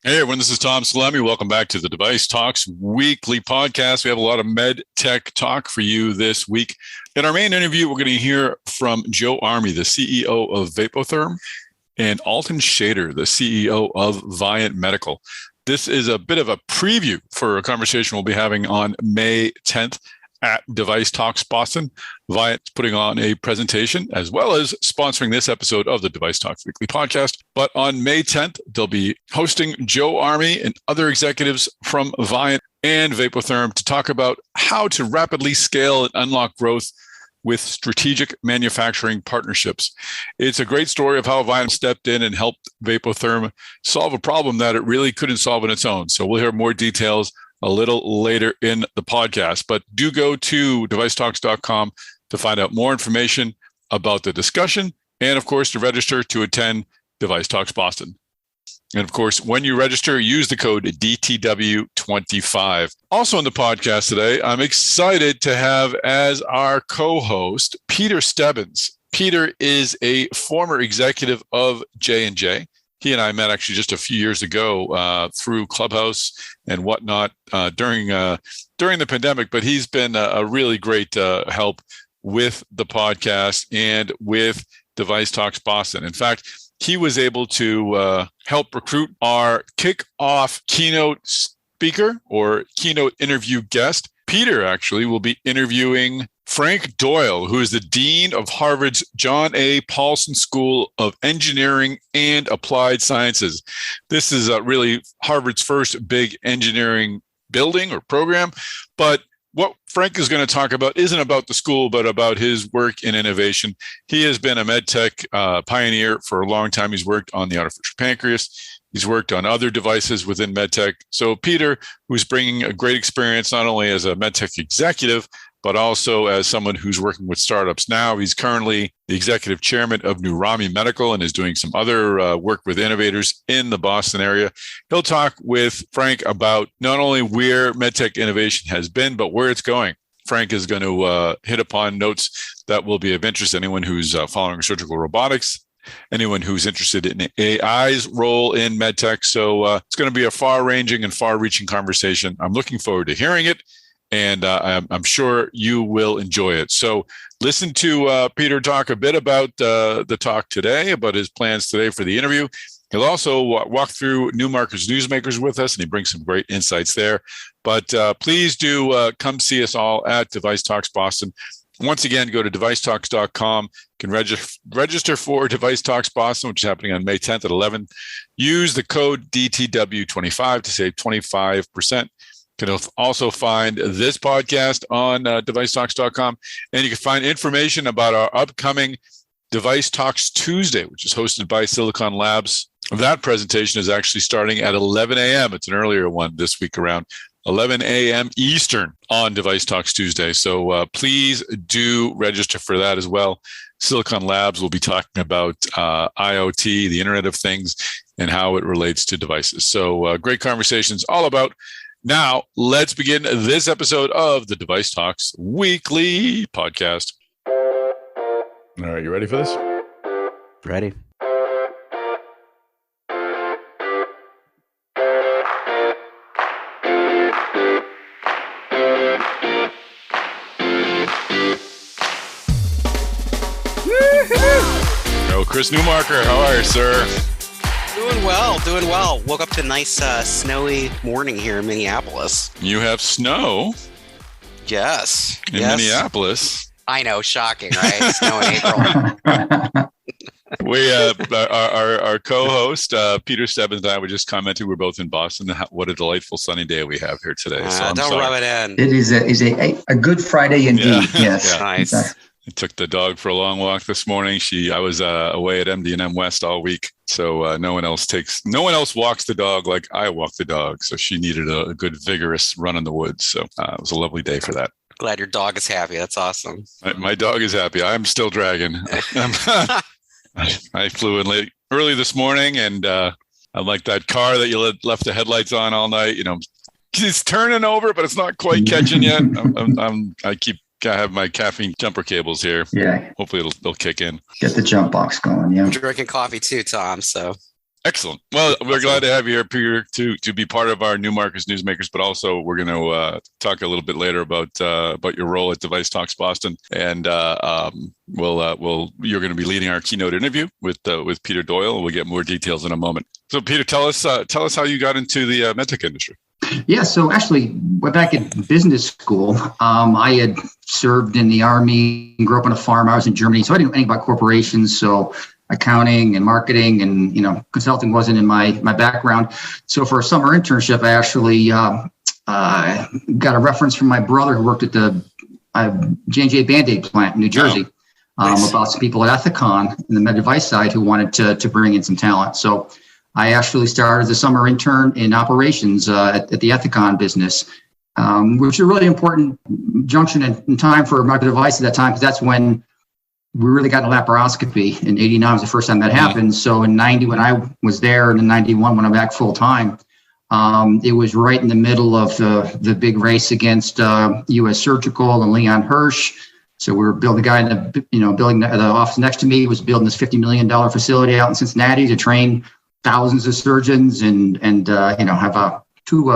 Hey everyone, this is Tom Salemi. Welcome back to the Device Talks weekly podcast. We have a lot of med tech talk for you this week. In our main interview, we're going to hear from Joe Army, the CEO of Vapotherm, and Alton Shader, the CEO of Viant Medical. This is a bit of a preview for a conversation we'll be having on May 10th at DeviceTalks Boston. Viant's putting on a presentation as well as sponsoring this episode of the DeviceTalks Weekly Podcast. But on May 10th, they'll be hosting Joe Army and other executives from Viant and Vapotherm to talk about how to rapidly scale and unlock growth with strategic manufacturing partnerships. It's a great story of how Viant stepped in and helped Vapotherm solve a problem that it really couldn't solve on its own. So we'll hear more details a little later in the podcast, but do go to DeviceTalks.com to find out more information about the discussion and, of course, to register to attend Device Talks Boston. And, of course, when you register, use the code DTW25. Also on the podcast today, I'm excited to have as our co-host Peter Stebbins. Peter is a former executive of J&J. He and I met actually just a few years ago through Clubhouse and whatnot during the pandemic. But he's been a really great help with the podcast and with Device Talks Boston. In fact, he was able to help recruit our kickoff keynote speaker or keynote interview guest. Peter actually will be interviewing Frank Doyle, who is the Dean of Harvard's John A. Paulson School of Engineering and Applied Sciences. This is really Harvard's first big engineering building or program. But what Frank is going to talk about isn't about the school, but about his work in innovation. He has been a medtech pioneer for a long time. He's worked on the artificial pancreas. He's worked on other devices within medtech. So Peter, who's bringing a great experience, not only as a medtech executive, but also as someone who's working with startups now. He's currently the executive chairman of Nurami Medical and is doing some other work with innovators in the Boston area. He'll talk with Frank about not only where medtech innovation has been, but where it's going. Frank is going to hit upon notes that will be of interest to anyone who's following surgical robotics, anyone who's interested in AI's role in medtech. So it's going to be a far-ranging and far-reaching conversation. I'm looking forward to hearing it. And I'm sure you will enjoy it. So listen to Peter talk a bit about the talk today, about his plans today for the interview. He'll also walk through Newmarker's Newsmakers with us, and he brings some great insights there. But please do come see us all at Device Talks Boston. Once again, go to DeviceTalks.com. You can register for Device Talks Boston, which is happening on May 10th at 11. Use the code DTW25 to save 25%. You can also find this podcast on DeviceTalks.com, and you can find information about our upcoming Device Talks Tuesday, which is hosted by Silicon Labs. That presentation is actually starting at 11 a.m. It's an earlier one this week around 11 a.m. Eastern on Device Talks Tuesday. So please do register for that as well. Silicon Labs will be talking about IoT, the Internet of Things, and how it relates to devices. So great conversations all about. Now, let's begin this episode of the Device Talks Weekly Podcast. All right, you ready for this? Ready. Hello, Chris Newmarker. How are you, sir? Doing well. Woke up to a nice snowy morning here in Minneapolis. You have snow? Yes. In Minneapolis? I know, shocking, right? Snow in April. We, our co-host, Peter Stebbins and I were just commenting, we're both in Boston. What a delightful sunny day we have here today. So don't rub it in. It is a good Friday indeed. Yeah. Yes. Yeah. Nice. Exactly. I took the dog for a long walk this morning. I was away at MD&M West all week, so no one else walks the dog like I walk the dog. So she needed a good vigorous run in the woods. So it was a lovely day for that. Glad your dog is happy. That's awesome. My dog is happy. I'm still dragging. I flew in early this morning, and I'm like that car that you left the headlights on all night. You know, it's turning over, but it's not quite catching yet. I have my caffeine jumper cables here. Yeah. Hopefully they'll kick in. Get the jump box going. Yeah. I'm drinking coffee too, Tom. So Excellent. Well, we're glad to have you here, Peter, to be part of our New Markets Newsmakers, but also we're going to talk a little bit later about your role at DeviceTalks Boston, and you're going to be leading our keynote interview with Peter Doyle. We'll get more details in a moment. So, Peter, tell us how you got into the Medtech industry. Yeah, so actually, went back in business school. I had served in the Army, grew up on a farm. I was in Germany, so I didn't know anything about corporations. So accounting and marketing and consulting wasn't in my background. So for a summer internship, I actually got a reference from my brother who worked at the J&J Band-Aid plant in New Jersey. Nice. About some people at Ethicon in the med device side who wanted to bring in some talent. So I actually started as a summer intern in operations at the Ethicon business, which is a really important junction in time for medical device at that time, because that's when we really got a laparoscopy. In 89 was the first time that happened. So in 90, when I was there, and in 91, when I'm back full time, it was right in the middle of the big race against U.S. Surgical and Leon Hirsch. So we were building, the guy in the building, the office next to me was building this $50 million facility out in Cincinnati to train thousands of surgeons and have two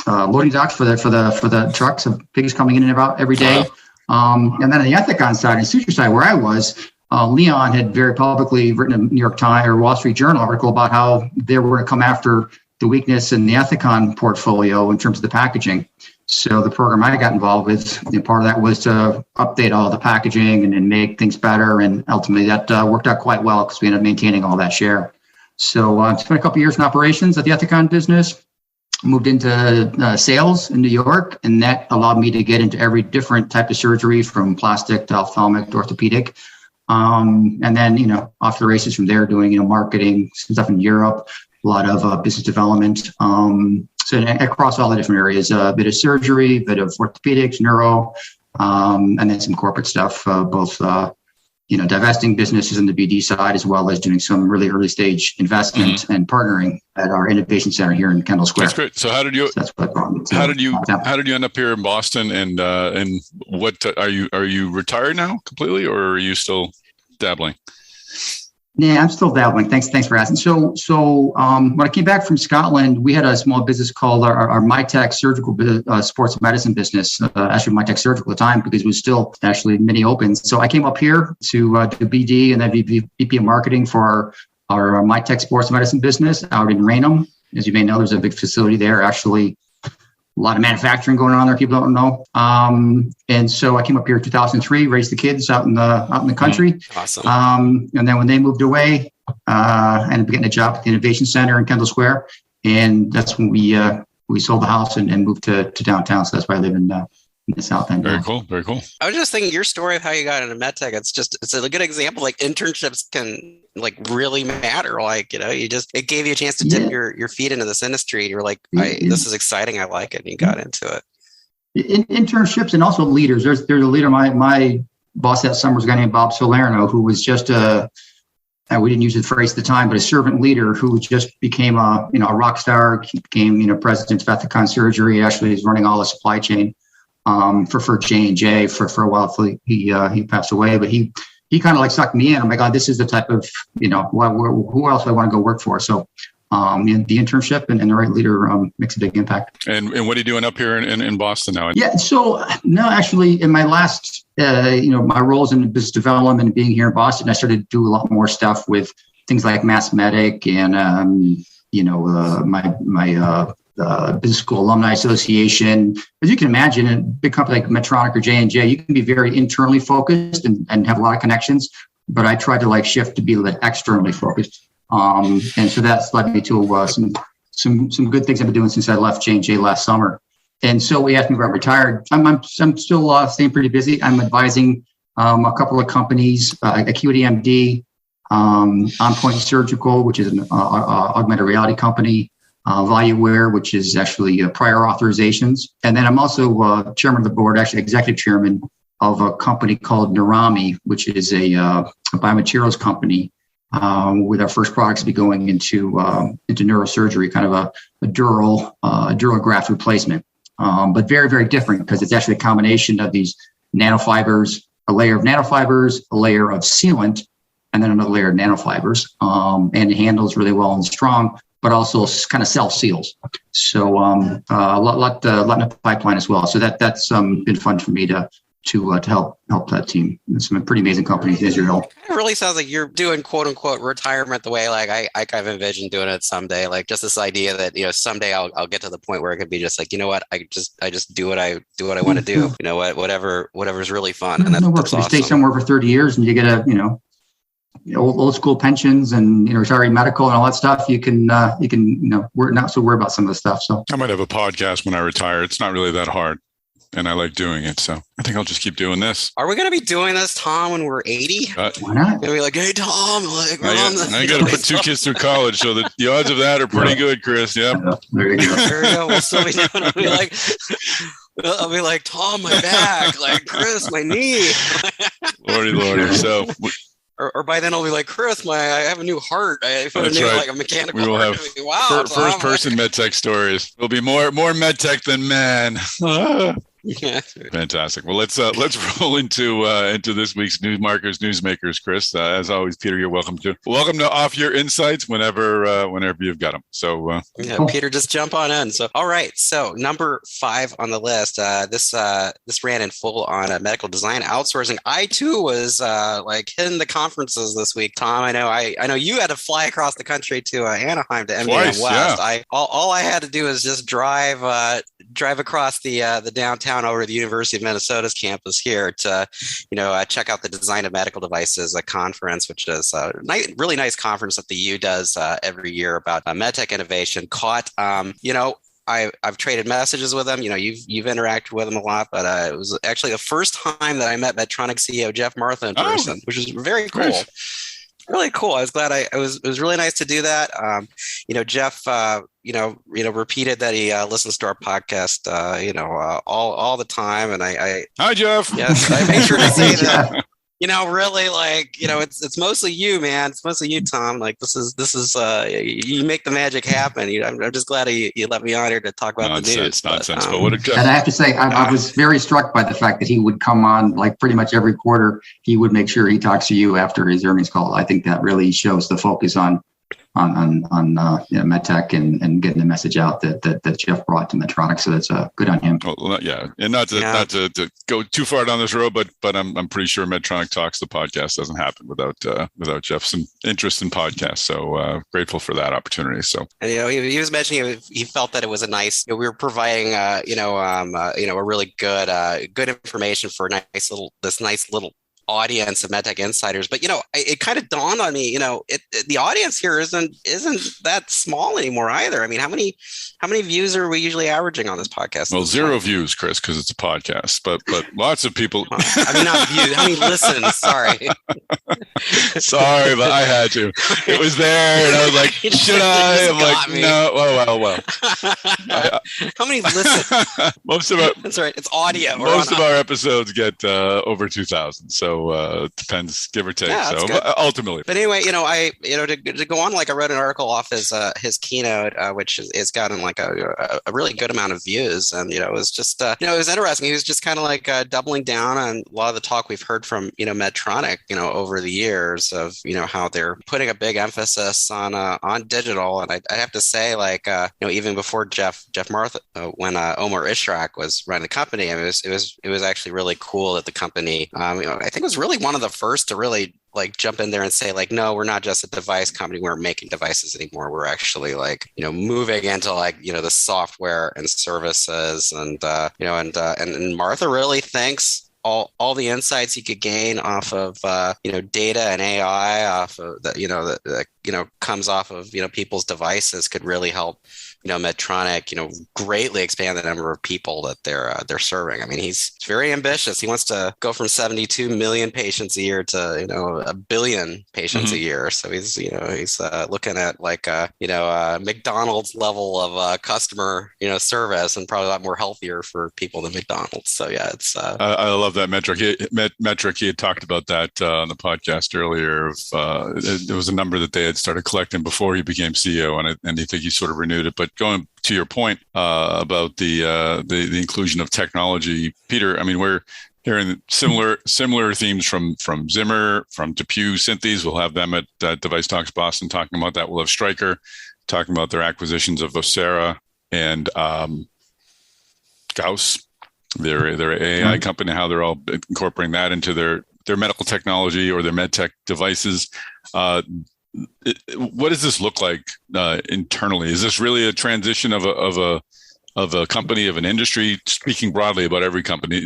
loading docks for the trucks of pigs coming in and out every day. And then on the Ethicon side and suture side, where I was, Leon had very publicly written a New York Times or Wall Street Journal article about how they were going to come after the weakness in the Ethicon portfolio in terms of the packaging. So the program I got involved with, part of that was to update all the packaging and make things better. And ultimately that worked out quite well because we ended up maintaining all that share. So I spent a couple of years in operations at the Ethicon business. Moved into sales in New York, and that allowed me to get into every different type of surgery, from plastic to ophthalmic to orthopedic. And then, off the races from there, doing, marketing, some stuff in Europe, a lot of business development. So across all the different areas, a bit of surgery, a bit of orthopedics, neuro, and then some corporate stuff, both divesting businesses in the BD side, as well as doing some really early stage investment and partnering at our innovation center here in Kendall Square. That's great. So how did you end up here in Boston, and what are you retired now completely, or are you still dabbling? Yeah, I'm still dabbling. Thanks for asking. So when I came back from Scotland, we had a small business called our Medtech surgical sports medicine business, actually Medtech surgical at the time, because it was still actually mini open. So I came up here to do BD and then VP of marketing for our Medtech sports medicine business out in Raynham. As you may know, there's a big facility there, actually. A lot of manufacturing going on there. People don't know. And so I came up here in 2003, raised the kids out in the country. Awesome. And then when they moved away, I ended up getting a job at the Innovation Center in Kendall Square. And that's when we sold the house and moved to downtown. So that's why I live in the South End. Very cool. Very cool. I was just thinking your story of how you got into medtech. It's a good example. Like internships can really matter. It gave you a chance to dip your feet into this industry. You're like, this is exciting. I like it. And you got into it. Internships and also leaders. There's a leader. My boss that summer was a guy named Bob Salerno, who was just we didn't use the phrase at the time, but a servant leader who just became a rock star, became president of Ethicon Surgery. Actually, he's running all the supply chain for J&J for a while. He passed away, but he kind of sucked me in. I'm like, God, this is the type of, who else do I want to go work for? So the internship and the right leader makes a big impact. And what are you doing up here in Boston now? Yeah, so no, actually in my last, my roles in business development and being here in Boston, I started to do a lot more stuff with things like Mass Medic and, my Business School Alumni Association. As you can imagine, in a big company like Medtronic or J&J, you can be very internally focused and have a lot of connections. But I tried to shift to be a little bit externally focused. And so that's led me to some good things I've been doing since I left J&J last summer. And so we asked me where I'm retired. I'm still staying pretty busy. I'm advising a couple of companies, Acuity MD, OnPoint Surgical, which is an augmented reality company, ValueWare, which is actually prior authorizations. And then I'm also chairman of the board, actually executive chairman of a company called Neurami, which is a biomaterials company, with our first products to be going into neurosurgery, kind of a dural graft replacement. But very, very different because it's actually a combination of these nanofibers, a layer of nanofibers, a layer of sealant, and then another layer of nanofibers. And it handles really well and strong, but also kind of self-seals. So a lot in the pipeline as well. So that's been fun for me to help that team. There's some pretty amazing companies, as you know. It really sounds like you're doing quote unquote retirement the way like I kind of envision doing it someday. Like just this idea that, someday I'll get to the point where it could be just like, you know what, I just do what I want to do. You know what, whatever's really fun. And that's awesome. You stay somewhere for 30 years and you get old school pensions and retiree medical and all that stuff. We're not so worried about some of the stuff. So I might have a podcast when I retire. It's not really that hard. And I like doing it. So I think I'll just keep doing this. Are we going to be doing this, Tom, when we're 80? Why not? Going to be like, hey, Tom, I got to put 2 kids through college. So the odds of that are pretty good, Chris. Yep. There you go. There you go. We'll still be doing it. I'll be like, Tom, my back. Like, Chris, my knee. Lordy. So... Or by then I'll be like, Chris, I have a new heart. I put like a mechanical we will heart. Have first person MedTech stories. There'll be more MedTech than man. Yeah. Fantastic. Well, let's roll into this week's newsmakers, Chris. As always, Peter, you're welcome to off your insights whenever you've got them. So Peter, just jump on in. So all right. So number 5 on the list. This ran in full on medical design outsourcing. I too was hitting the conferences this week. Tom, I know you had to fly across the country to Anaheim to MDM West. Yeah. All I had to do is just drive across the downtown over the University of Minnesota's campus here to, check out the Design of Medical Devices conference, which is a really nice conference that the U does every year about medtech innovation. I've traded messages with them. You've interacted with them a lot, but it was actually the first time that I met Medtronic CEO Jeff Martha in person, which is very cool. Great. Really cool. I was glad it was really nice to do that. Jeff, repeated that he listens to our podcast, all the time. And hi, Jeff. Yes, I make sure to say that, really it's mostly you, man. It's mostly you, Tom. Like this is you make the magic happen. I'm just glad you let me on here to talk about the news. Nonsense. But what and I have to say, I was very struck by the fact that he would come on like pretty much every quarter. He would make sure he talks to you after his earnings call. I think that really shows the focus on MedTech and getting the message out that Jeff brought to Medtronic. So that's good on him. Well, yeah, and not to go too far down this road, but I'm pretty sure Medtronic Talks, the podcast, doesn't happen without Jeff's interest in podcasts. So grateful for that opportunity. So and, he was mentioning he felt that it was a nice. We were providing a really good information for this nice little audience of MedTech insiders, but it kind of dawned on me, the audience here isn't that small anymore either. I mean, how many views are we usually averaging on this podcast? Well, 0 views, Chris, because it's a podcast, but lots of people. I mean, not views. How many listens? Sorry, but I had to. It was there, and I was like, should I? I'm like, me. No. Well. How many listens? Most of our. That's right. It's audio. Most of our episodes get over 2,000. So it depends, give or take. Yeah, so ultimately, but anyway, to go on, like I wrote an article off his keynote, which is gotten like a really good amount of views, and it was just it was interesting. He was just kind of like doubling down on a lot of the talk we've heard from Medtronic over the years of how they're putting a big emphasis on digital, and I have to say, like even before Jeff Martha, when Omar Ishrak was running the company, I mean, it was actually really cool that the company I think was really one of the first to really like jump in there and say like, no, we're not just a device company. We're making devices anymore. We're actually like, moving into like, the software and services and Martha really thinks all the insights you could gain off of, data and AI off of that, comes off of, people's devices could really help, Medtronic, greatly expand the number of people that they're serving. I mean, he's very ambitious. He wants to go from 72 million patients a year to, 1 billion patients a year. So he's looking at like, McDonald's level of customer, service, and probably a lot more healthier for people than McDonald's. So yeah, it's. I love that metric. He had talked about that on the podcast earlier. It was a number that they had started collecting before he became CEO, and I think he sort of renewed it. But going to your point about the inclusion of technology, Peter, I mean, Hearing similar themes from Zimmer, from DePuy Synthes. We'll have them at DeviceTalks Boston talking about that. We'll have Stryker talking about their acquisitions of Vocera and Gauss, their AI company, how they're all incorporating that into their medical technology or their medtech devices. What does this look like internally? Is this really a transition of a company, of an industry? Speaking broadly about every company,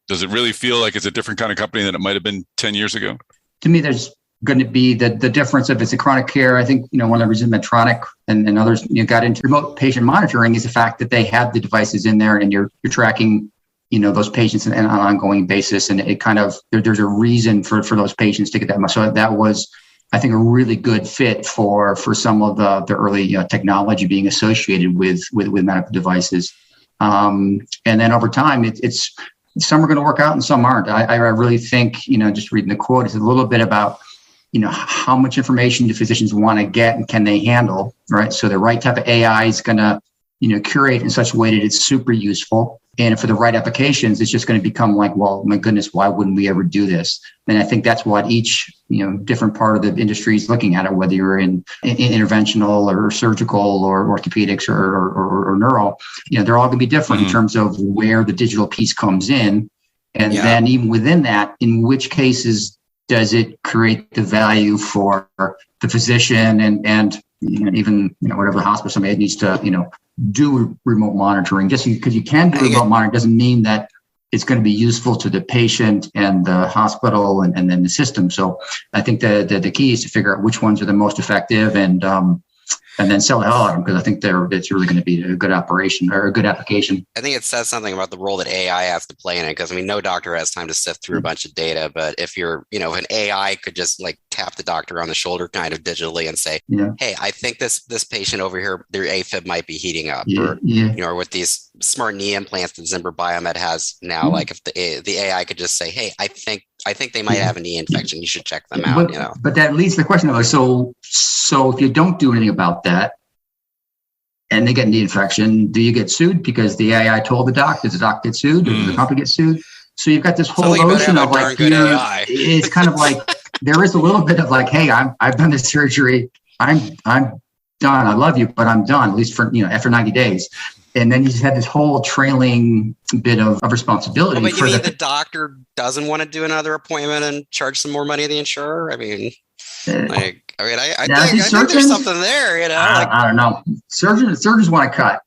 does it really feel like it's a different kind of company than it might have been 10 years ago? To me, there's going to be the difference if it's a chronic care. I think, one of the reasons Medtronic and others got into remote patient monitoring is the fact that they have the devices in there and you're tracking, those patients on an ongoing basis. And it kind of, there's a reason for those patients to get that much. So that was, I think, a really good fit for some of the early technology being associated with medical devices. And then over time, it's some are going to work out and some aren't. I really think, just reading the quote, it's a little bit about, how much information do physicians want to get and can they handle, right? So the right type of AI is going to, curate in such a way that it's super useful. And for the right applications, it's just going to become like, well, my goodness, why wouldn't we ever do this? And I think that's what each, different part of the industry is looking at it, whether you're in interventional or surgical or orthopedics or neuro, they're all going to be different in terms of where the digital piece comes in. And then even within that, in which cases does it create the value for the physician and even, whatever hospital somebody needs to, do remote monitoring. Just because you can do remote monitoring doesn't mean that it's going to be useful to the patient and the hospital and then the system. So I think the key is to figure out which ones are the most effective and then sell the hell out of them, because I think it's really going to be a good operation or a good application. I think it says something about the role that AI has to play in it, because no doctor has time to sift through a bunch of data. But if you're, if an AI could just like tap the doctor on the shoulder kind of digitally and say, hey, I think this patient over here, their AFib might be heating up, or with these smart knee implants that Zimmer Biomet has now, like if the AI could just say, hey, I think they might have a knee infection. You should check them out. But that leads to the question of, so if you don't do anything about that and they get a knee infection, do you get sued because the AI told the doc? Does the doc get sued? Does the company get sued? So you've got this whole notion of like, it's kind of like, there is a little bit of like, hey, I've done this surgery. I'm done. I love you, but I'm done, at least for, after 90 days. And then you just had this whole trailing bit of responsibility. But you mean the doctor doesn't want to do another appointment and charge some more money to the insurer? I think there's something there, I don't know. Surgeons want to cut.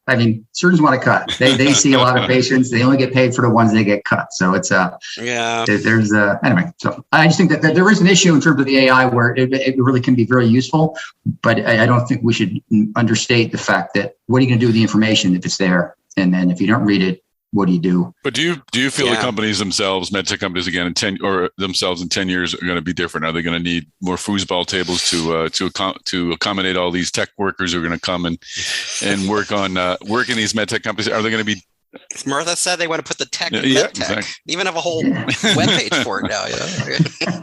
Surgeons want to cut. They see a lot of patients. They only get paid for the ones they get cut. So it's there's anyway. So I just think that there is an issue in terms of the AI where it really can be very useful, but I don't think we should understate the fact that what are you going to do with the information if it's there, and then if you don't read it, what do you do? But do you feel the companies themselves, medtech companies again, in 10 years are going to be different? Are they going to need more foosball tables to accommodate all these tech workers who are going to come and work in these medtech companies? Are they going to be? Martha said they want to put the tech in medtech. Exactly. Even have a whole webpage for it now.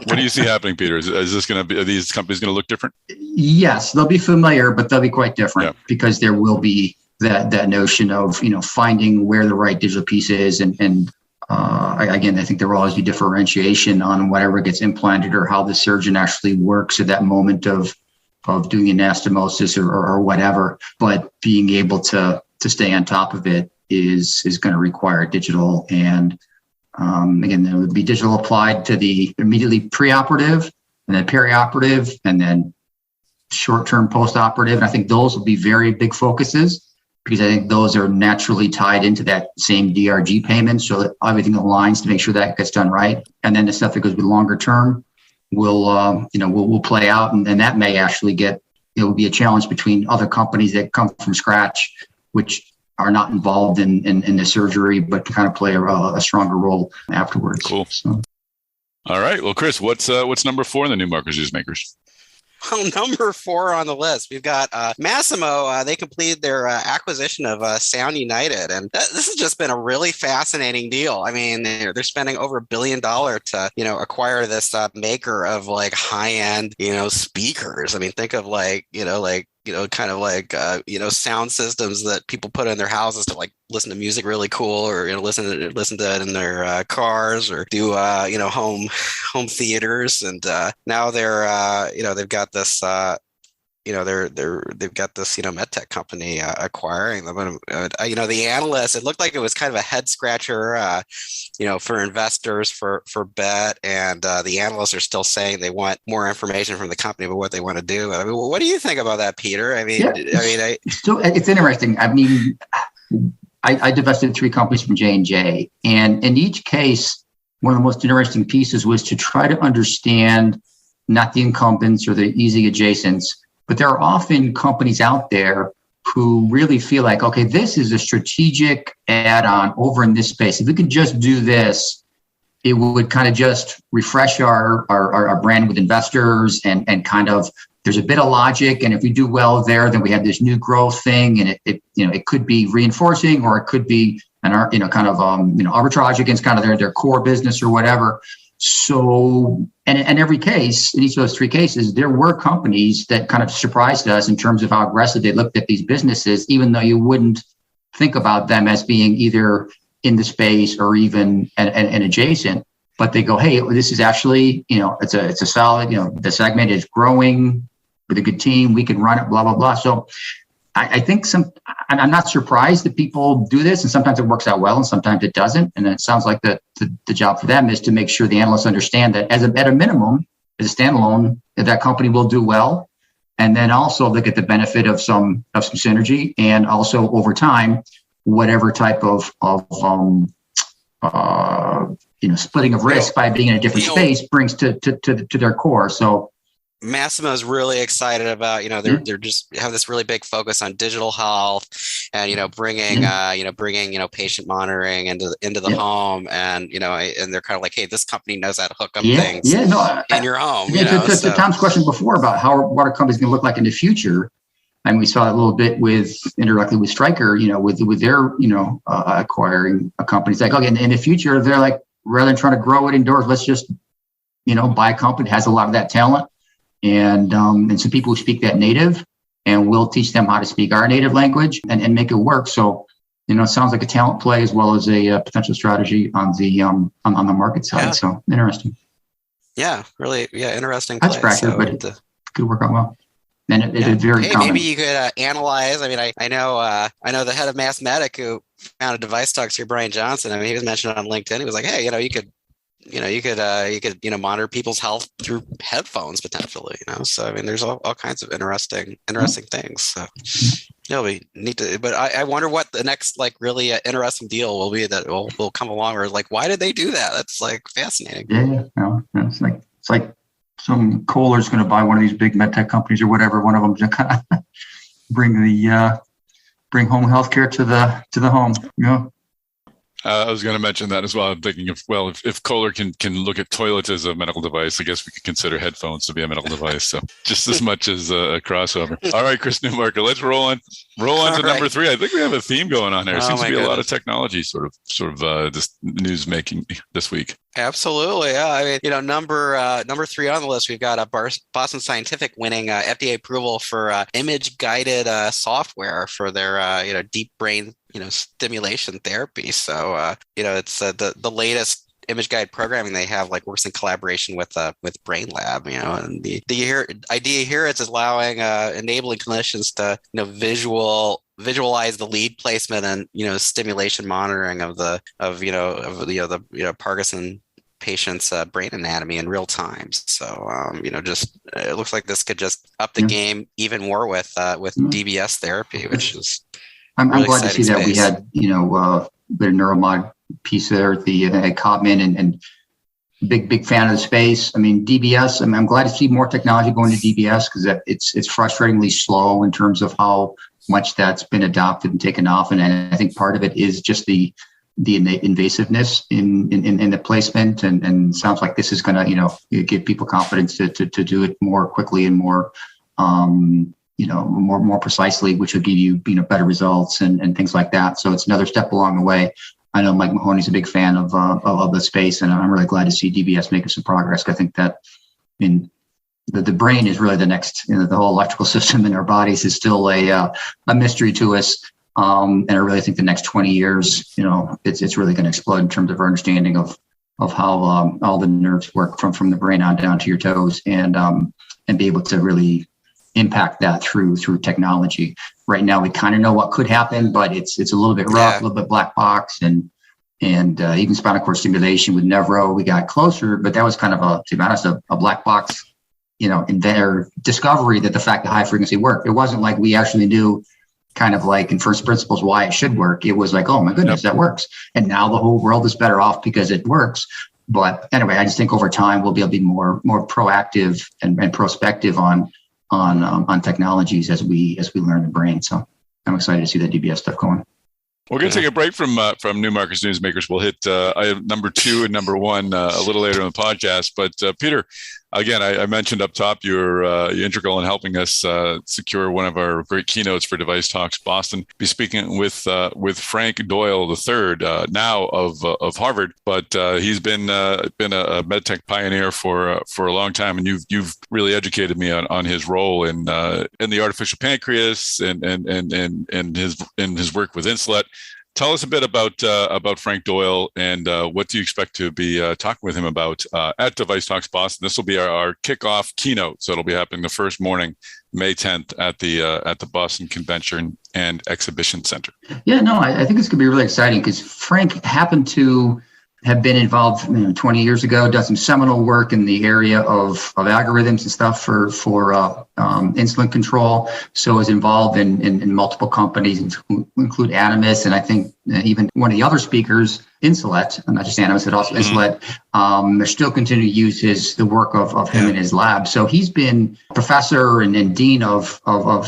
What do you see happening, Peter? Is this going to be? Are these companies going to look different? Yes, they'll be familiar, but they'll be quite different because there will be that notion of, finding where the right digital piece is. And again, I think there will always be differentiation on whatever gets implanted or how the surgeon actually works at that moment of doing anastomosis or whatever. But being able to stay on top of it is going to require digital. And again, there would be digital applied to the immediately preoperative and then perioperative and then short-term postoperative. And I think those will be very big focuses, because I think those are naturally tied into that same DRG payment, so that everything aligns to make sure that gets done right. And then the stuff that goes with longer term will play out, and that may actually it will be a challenge between other companies that come from scratch, which are not involved in the surgery, but can kind of play a stronger role afterwards. Cool. So. All right. Well, Chris, what's number 4 in the new markers use makers? Well, number 4 on the list, we've got Masimo. They completed their acquisition of Sound United, and this has just been a really fascinating deal. They're spending over $1 billion to acquire this maker of like high-end speakers. Think of like kind of like, sound systems that people put in their houses to like listen to music really cool, or, listen to it in their cars, or do, home theaters. And now they've got this, they've got this, Medtech company acquiring them. And, the analysts, it looked like it was kind of a head scratcher, for investors for bet. And the analysts are still saying they want more information from the company about what they want to do. I mean, what do you think about that, Peter? I mean, so it's interesting. I mean, I divested 3 companies from J&J, and in each case, one of the most interesting pieces was to try to understand not the incumbents or the easy adjacents, but there are often companies out there who really feel like, okay, this is a strategic add-on over in this space. If we could just do this, it would kind of just refresh our brand with investors, and kind of, there's a bit of logic. And if we do well there, then we have this new growth thing, and it could be reinforcing, or it could be arbitrage against kind of their core business or whatever. So, and in every case, in each of those 3 cases, there were companies that kind of surprised us in terms of how aggressive they looked at these businesses, even though you wouldn't think about them as being either in the space or even an adjacent. But they go, hey, this is actually, it's a solid, the segment is growing with a good team. We can run it, blah, blah, blah. So I think I'm not surprised that people do this, and sometimes it works out well and sometimes it doesn't. And it sounds like the job for them is to make sure the analysts understand that at a minimum, as a standalone, that company will do well. And then also they get the benefit of some synergy, and also over time, whatever type of splitting of risk by being in a different space brings to their core. So Massimo is really excited about, they're just have this really big focus on digital health, and, bringing patient monitoring into the home. And, and they're kind of like, hey, this company knows how to hook up things in your home. To Tom's question before about what our company's going to look like in the future. And we saw a little bit indirectly with Stryker, with their, acquiring a company. It's like, okay, in the future, they're like, rather than trying to grow it indoors, let's just, buy a company that has a lot of that talent. And some people who speak that native, and we'll teach them how to speak our native language and make it work. So, it sounds like a talent play as well as a potential strategy on the market side. Yeah. So interesting. Yeah, really. Yeah. Interesting. That's practice, but it could work out well. And it's very common. Maybe you could analyze. I mean, I know the head of Mass Medic who founded DeviceTalks here, Brian Johnson. I mean, he was mentioned on LinkedIn. He was like, hey, you could monitor people's health through headphones potentially, So, I mean, there's all kinds of interesting things. So it'll be neat to, but I wonder what the next, really interesting deal will be that will come along, or why did they do that? That's fascinating. Yeah. No, it's like some Kohler's going to buy one of these big medtech companies or whatever. One of them to kind of bring home healthcare to the home, I was going to mention that as well. I'm thinking if Kohler can look at toilets as a medical device, I guess we could consider headphones to be a medical device. So just as much as a crossover. All right, Chris Newmarker, let's roll on to number 3. I think we have a theme going on there. It seems to be a lot of technology sort of this news making this week. Absolutely. Yeah. I mean, number 3 on the list, we've got Boston Scientific winning FDA approval for image guided software for their deep brain stimulation therapy. So it's the latest image guide programming they have works in collaboration with BrainLab. And the idea here is allowing enabling clinicians to visualize the lead placement and stimulation monitoring of the Parkinson patient's brain anatomy in real time. So it looks like this could just up the game even more with DBS therapy, which is I'm glad to see that we had the neuromod piece there, the Cobman and big fan of the space. I mean, DBS. I'm glad to see more technology going to DBS because it's frustratingly slow in terms of how much that's been adopted and taken off. And I think part of it is just the invasiveness in the placement, and sounds like this is going to give people confidence to do it more quickly and more more precisely, which will give you better results and things like that. So it's another step along the way. I know Mike Mahoney's a big fan of the space, and I'm really glad to see DBS making some progress. I think that the brain is really the next, the whole electrical system in our bodies is still a mystery to us. And I really think the next 20 years, it's really going to explode in terms of our understanding of how all the nerves work from the brain on down to your toes, and be able to really impact that through technology. Right now, we kind of know what could happen, but it's a little bit rough, a little bit black box, and even spinal cord stimulation with Nevro, we got closer, but that was kind of to be honest, a black box, inventor discovery that the fact that high frequency worked. It wasn't like we actually knew kind of like in first principles why it should work. It was like, oh my goodness, that works. And now the whole world is better off because it works. But anyway, I just think over time we'll be able to be more proactive and prospective on technologies as we learn the brain. So I'm excited to see the DBS stuff going. We're going to take a break from New Markets Newsmakers. We'll hit I have number 2 and number 1 a little later in the podcast. But Peter, again, I mentioned up top you're integral in helping us secure one of our great keynotes for DeviceTalks Boston. Be speaking with Frank Doyle III, now of Harvard, but he's been a Medtech pioneer for a long time, and you've really educated me on his role in the artificial pancreas and his work with Insulet. Tell us a bit about Frank Doyle, and what do you expect to be talking with him about at DeviceTalks Boston? This will be our kickoff keynote, so it'll be happening the first morning, May 10th, at the Boston Convention and Exhibition Center. Yeah, no, I think it's going to be really exciting because Frank happened to have been involved 20 years ago, done some seminal work in the area of algorithms and stuff for insulin control. So is involved in multiple companies, include Animas, and I think even one of the other speakers, Insulet, not just Animas, but also Insulet, they're still continuing to use the work of him in his lab. So he's been professor and dean of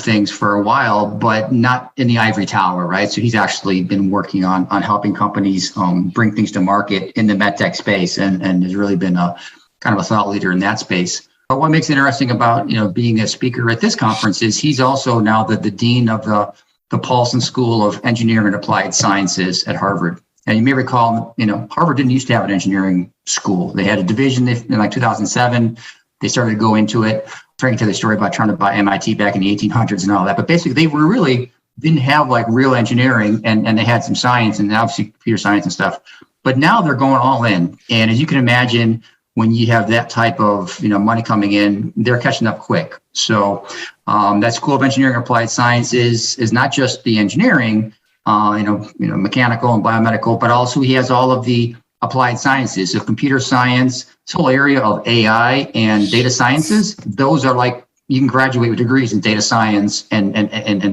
things for a while, but not in the ivory tower, right? So he's actually been working on helping companies bring things to market in the Medtech space, and has really been a kind of a thought leader in that space. But what makes it interesting about being a speaker at this conference is he's also now the dean of the Paulson School of Engineering and Applied Sciences at Harvard. And you may recall, Harvard didn't used to have an engineering school. They had a division in like 2007. They started to go into it. Frank can tell the story about trying to buy MIT back in the 1800s and all that. But basically, they were really didn't have like real engineering, and they had some science and obviously computer science and stuff. But now they're going all in. And as you can imagine, when you have that type of money coming in, they're catching up quick. So that School of Engineering and Applied Sciences is not just the engineering, mechanical and biomedical, but also he has all of the applied sciences. So computer science, this whole area of AI and data sciences, those are like, you can graduate with degrees in data science and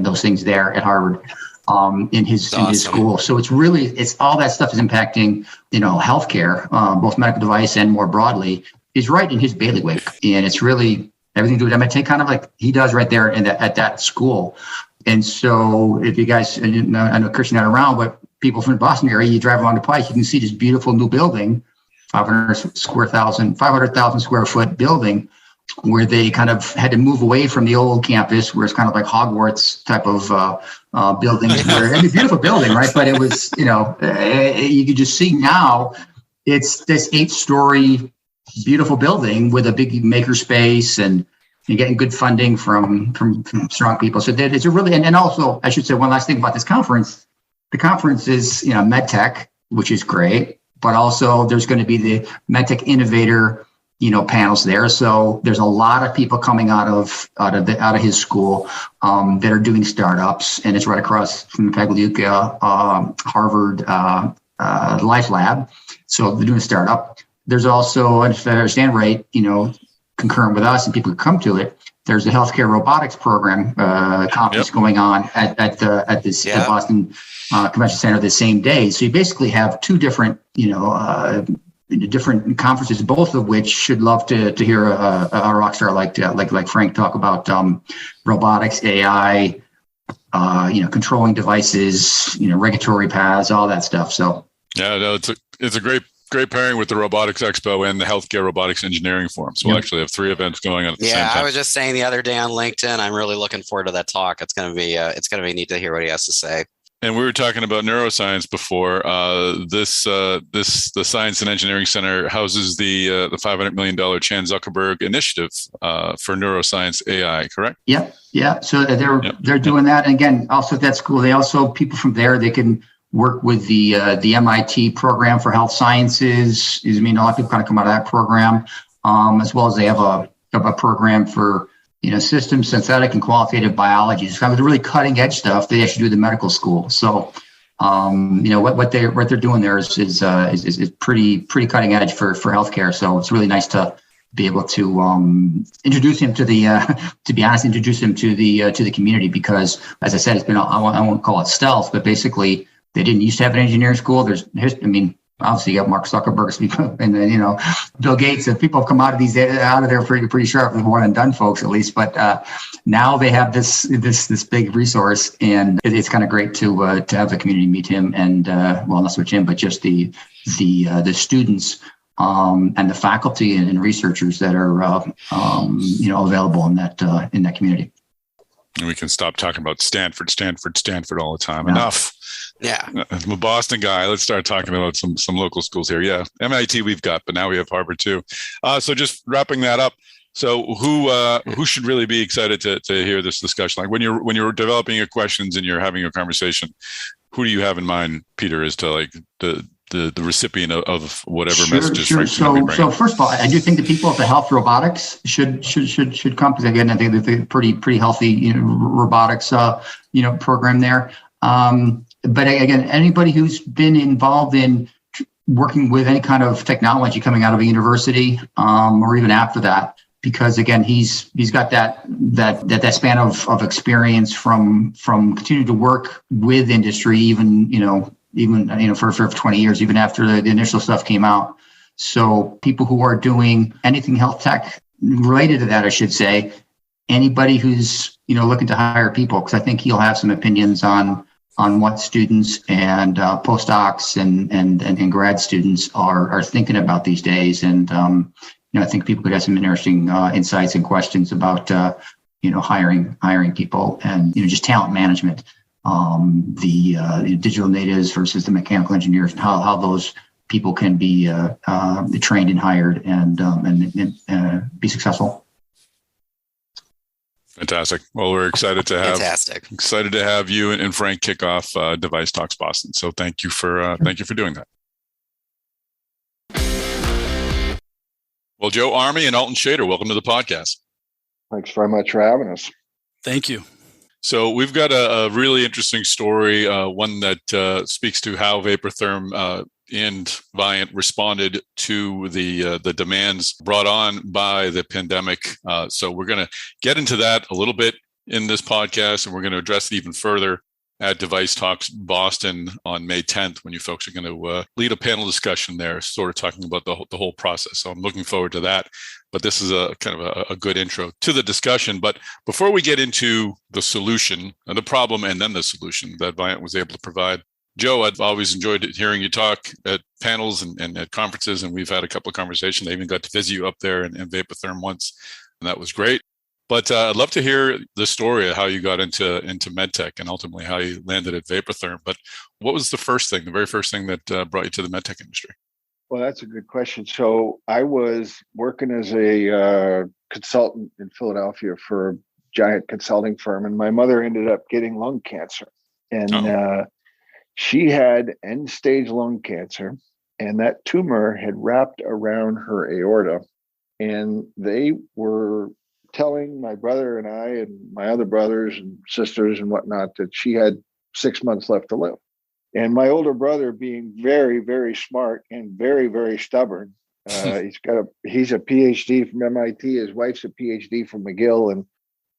those things there at Harvard in his school. So it's all that stuff is impacting, healthcare, both medical device and more broadly, is right in his bailiwick. And it's really everything to do with MIT, kind of like he does right there at that school. And so if you guys, I know Chris, you're not around, but people from the Boston area, you drive along the Pike, you can see this beautiful new building, 500,000 square foot building, where they kind of had to move away from the old campus, where it's kind of like Hogwarts type of buildings. It's a beautiful building, right? But it was, you could just see now it's this 8-story beautiful building with a big maker space, and you're getting good funding from strong people. So that it's a really, and also I should say one last thing about this conference. The conference is, Medtech, which is great, but also there's going to be the Medtech Innovator, panels there. So there's a lot of people coming out of his school that are doing startups, and it's right across from the Pagliuca Harvard Life Lab. So they're doing a startup. There's also, if I understand right, concurrent with us and people who come to it, there's a healthcare robotics program conference going on at the Boston Convention Center the same day. So you basically have two different, different conferences, both of which should love to hear a rock star like Frank talk about robotics, AI, controlling devices, regulatory paths, all that stuff. So it's a great pairing with the Robotics Expo and the Healthcare Robotics Engineering Forum. So we'll actually have 3 events going on at the same time. I was just saying the other day on LinkedIn, I'm really looking forward to that talk. It's going to be neat to hear what he has to say. And we were talking about neuroscience before. The Science and Engineering Center houses the $500 million Chan Zuckerberg initiative for neuroscience AI. Correct? Yeah. So they're doing that. And again, also at that school, people from there, they can work with the MIT program for health sciences. A lot of people kind of come out of that program, as well as they have a program for systems, synthetic and qualitative biology. It's kind of the really cutting edge stuff they actually do at the medical school. So, what they're doing there is pretty cutting edge for healthcare. So it's really nice to be able to introduce him to the community, because, as I said, it's been, I won't call it stealth, but basically they didn't used to have an engineering school. Obviously, you got Mark Zuckerberg and then, Bill Gates, and people have come out of there pretty sharp, one and done folks at least. But now they have this big resource, and it's kind of great to have the community meet him, and not so much him, but just the students and the faculty and researchers that are available in that community. And we can stop talking about Stanford all the time. Yeah. Enough. Yeah. I'm a Boston guy. Let's start talking about some local schools here. Yeah. MIT we've got, but now we have Harvard too. So just wrapping that up. So who should really be excited to hear this discussion? Like when you're developing your questions and you're having a conversation, who do you have in mind, Peter, as to like the recipient of whatever messages? Sure. So first of all, I do think the people at the Health Robotics should come, because again, I think they're pretty healthy robotics program there. But again, anybody who's been involved in working with any kind of technology coming out of a university, or even after that, because again, he's got that span of experience from continuing to work with industry, even for 20 years, even after the initial stuff came out. So people who are doing anything health tech related to that, I should say, anybody who's looking to hire people, because I think he'll have some opinions on what students and postdocs and grad students are thinking about these days. And I think people could have some interesting insights and questions about hiring people, and just talent management, the digital natives versus the mechanical engineers, and how those people can be trained and hired and be successful. Fantastic. Well, we're excited to have you and Frank kick off DeviceTalks Boston. So thank you for doing that. Well, Joe Army and Alton Shader, welcome to the podcast. Thanks very much for having us. Thank you. So we've got a really interesting story, one that speaks to how Vapotherm and Viant responded to the demands brought on by the pandemic. So we're going to get into that a little bit in this podcast, and we're going to address it even further at DeviceTalks Boston on May 10th, when you folks are going to lead a panel discussion there, sort of talking about the whole process. So I'm looking forward to that. But this is a kind of a good intro to the discussion. But before we get into the solution, the problem, and then the solution that Viant was able to provide, Joe, I've always enjoyed hearing you talk at panels and at conferences, and we've had a couple of conversations. I even got to visit you up there in Vapotherm once, and that was great. But I'd love to hear the story of how you got into Medtech and ultimately how you landed at Vapotherm. But what was the very first thing that brought you to the Medtech industry? Well, that's a good question. So I was working as a consultant in Philadelphia for a giant consulting firm, and my mother ended up getting lung cancer. And she had end-stage lung cancer, and that tumor had wrapped around her aorta. And they were telling my brother and I and my other brothers and sisters and whatnot that she had 6 months left to live. And my older brother, being very, very smart and very, very stubborn, he's a PhD from MIT. His wife's a PhD from McGill, and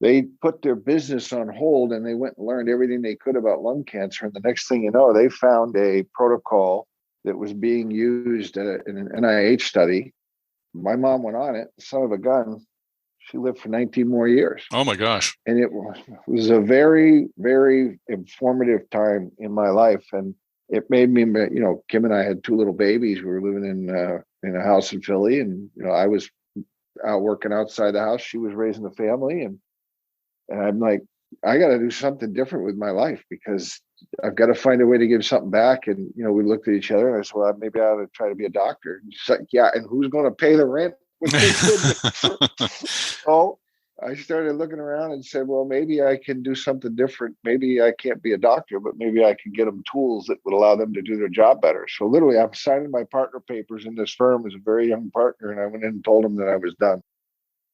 they put their business on hold and they went and learned everything they could about lung cancer. And the next thing you know, they found a protocol that was being used in an NIH study. My mom went on it, son of a gun. She lived for 19 more years. Oh my gosh. And it was a very, very informative time in my life. And it made me, Kim and I had two little babies. We were living in a house in Philly, and, I was out working outside the house. She was raising the family. And I'm like, I got to do something different with my life because I've got to find a way to give something back. And, we looked at each other and I said, well, maybe I ought to try to be a doctor. And she's like, yeah. And who's going to pay the rent with this? So I started looking around and said, well, maybe I can do something different. Maybe I can't be a doctor, but maybe I can get them tools that would allow them to do their job better. So literally I'm signing my partner papers in this firm as a very young partner. And I went in and told them that I was done.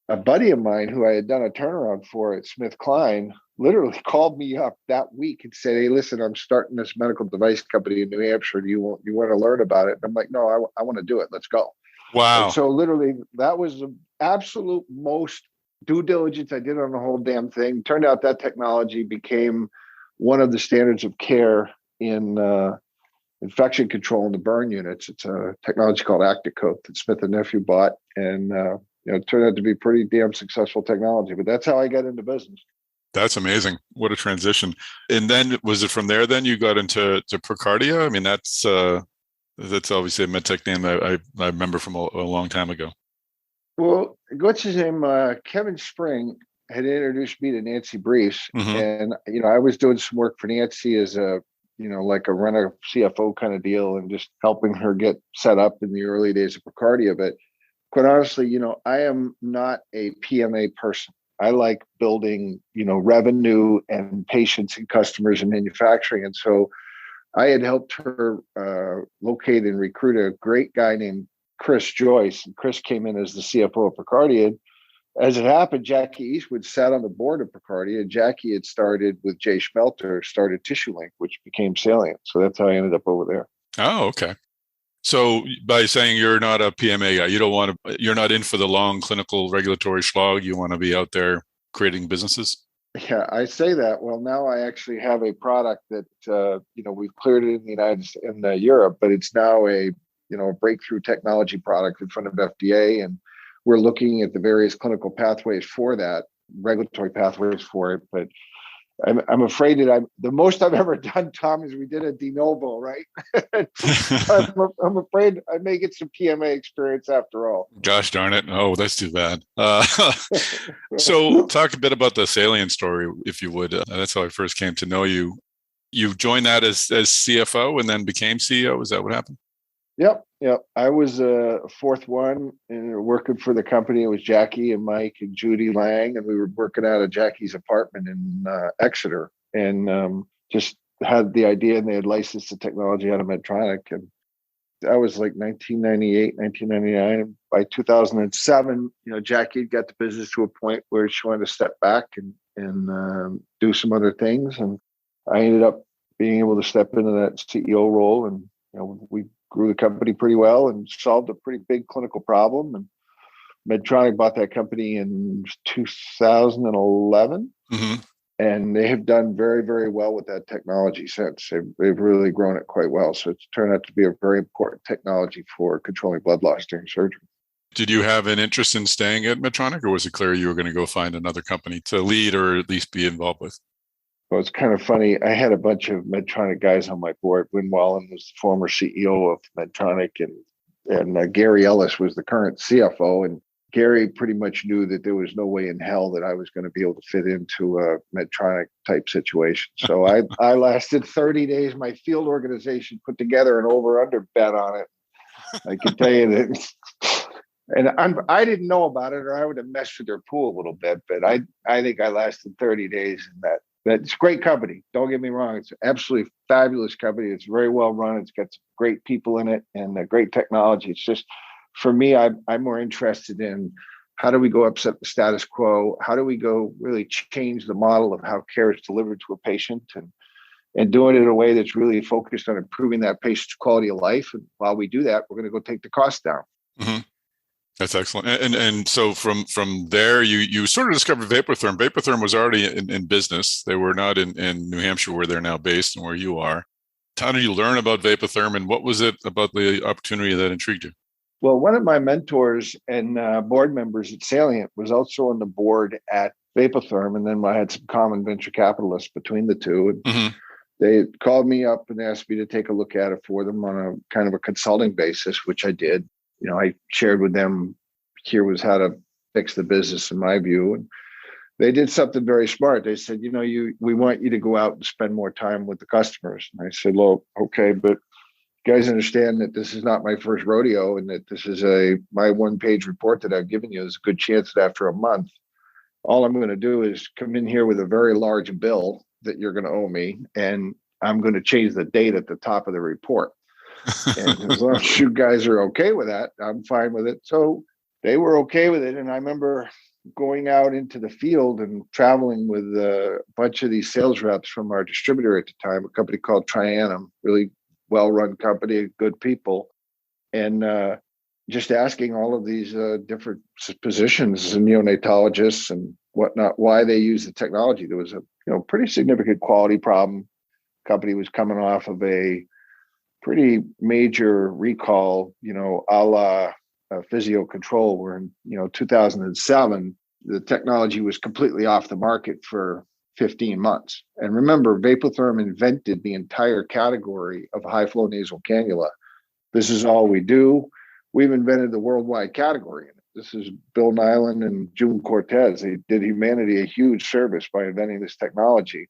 A buddy of mine who I had done a turnaround for at SmithKline literally called me up that week and said, hey, listen, I'm starting this medical device company in New Hampshire. Do you want to learn about it? And I'm like, no, I want to do it. Let's go. Wow. And so literally that was the absolute most due diligence I did on the whole damn thing. Turned out that technology became one of the standards of care in infection control in the burn units. It's a technology called Acticoat that Smith and Nephew bought. And, it turned out to be pretty damn successful technology, but that's how I got into business. That's amazing. What a transition. And then was it from there then you got into Procardia? I mean, that's obviously a Medtech name I remember from a long time ago. Well, what's his name? Kevin Spring had introduced me to Nancy Briefs. Mm-hmm. And, I was doing some work for Nancy as a, like a run-a CFO kind of deal and just helping her get set up in the early days of Procardia. But quite honestly, I am not a PMA person. I like building, revenue and patients and customers and manufacturing. And so I had helped her locate and recruit a great guy named Chris Joyce. And Chris came in as the CFO of Procardia. As it happened, Jackie Eastwood sat on the board of Procardia. And Jackie had started with Jay Schmelter, started TissueLink, which became Salient. So that's how I ended up over there. Oh, okay. So by saying you're not a PMA guy, you're not in for the long clinical regulatory slog. You want to be out there creating businesses? Yeah, I say that. Well, now I actually have a product that, we've cleared it in the United States and Europe, but it's now a breakthrough technology product in front of FDA. And we're looking at the various clinical pathways for that, regulatory pathways for it. But I'm afraid that the most I've ever done, Tom, is we did a de novo, right? I'm afraid I may get some PMA experience after all. Gosh darn it. Oh, that's too bad. So talk a bit about the Salient story, if you would. That's how I first came to know you. You joined that as CFO and then became CEO. Is that what happened? Yep. I was a fourth one and working for the company. It was Jackie and Mike and Judy Lang, and we were working out of Jackie's apartment in Exeter, and just had the idea, and they had licensed the technology out of Medtronic. And that was like 1998, 1999. By 2007, Jackie had got the business to a point where she wanted to step back and do some other things. And I ended up being able to step into that CEO role, and we grew the company pretty well and solved a pretty big clinical problem. And Medtronic bought that company in 2011. Mm-hmm. And they have done very, very well with that technology since. They've really grown it quite well. So it's turned out to be a very important technology for controlling blood loss during surgery. Did you have an interest in staying at Medtronic, or was it clear you were going to go find another company to lead or at least be involved with? Well, it's kind of funny. I had a bunch of Medtronic guys on my board. Win Wallen was the former CEO of Medtronic, and Gary Ellis was the current CFO. And Gary pretty much knew that there was no way in hell that I was going to be able to fit into a Medtronic type situation. So I lasted 30 days. My field organization put together an over-under bet on it. I can tell you that. And I didn't know about it, or I would have messed with their pool a little bit. But I think I lasted 30 days in that. It's a great company. Don't get me wrong. It's an absolutely fabulous company. It's very well run. It's got some great people in it and great technology. It's just, for me, I'm more interested in how do we go upset the status quo? How do we go really change the model of how care is delivered to a patient, and doing it in a way that's really focused on improving that patient's quality of life. And while we do that, we're going to go take the cost down. Mm-hmm. That's excellent. And so from there, you sort of discovered Vapotherm. Vapotherm was already in business. They were not in New Hampshire, where they're now based and where you are. How did you learn about Vapotherm, and what was it about the opportunity that intrigued you? Well, one of my mentors and board members at Salient was also on the board at Vapotherm. And then I had some common venture capitalists between the two. And mm-hmm. They called me up and asked me to take a look at it for them on a kind of a consulting basis, which I did. I shared with them, here was how to fix the business in my view. And they did something very smart. They said, we want you to go out and spend more time with the customers. And I said, well, okay, but you guys understand that this is not my first rodeo, and that this is my one-page report that I've given you is a good chance that after a month, all I'm going to do is come in here with a very large bill that you're going to owe me, and I'm going to change the date at the top of the report. And as long as you guys are okay with that, I'm fine with it. So they were okay with it. And I remember going out into the field and traveling with a bunch of these sales reps from our distributor at the time, a company called Trianum, really well-run company, good people, and just asking all of these different positions and neonatologists and whatnot, why they use the technology. There was a pretty significant quality problem. Company was coming off of a pretty major recall, a la Physio Control, where in 2007 the technology was completely off the market for 15 months. And remember, Vapotherm invented the entire category of high flow nasal cannula. This is all we do. We've invented the worldwide category. This is Bill Nyland and June Cortez. They did humanity a huge service by inventing this technology.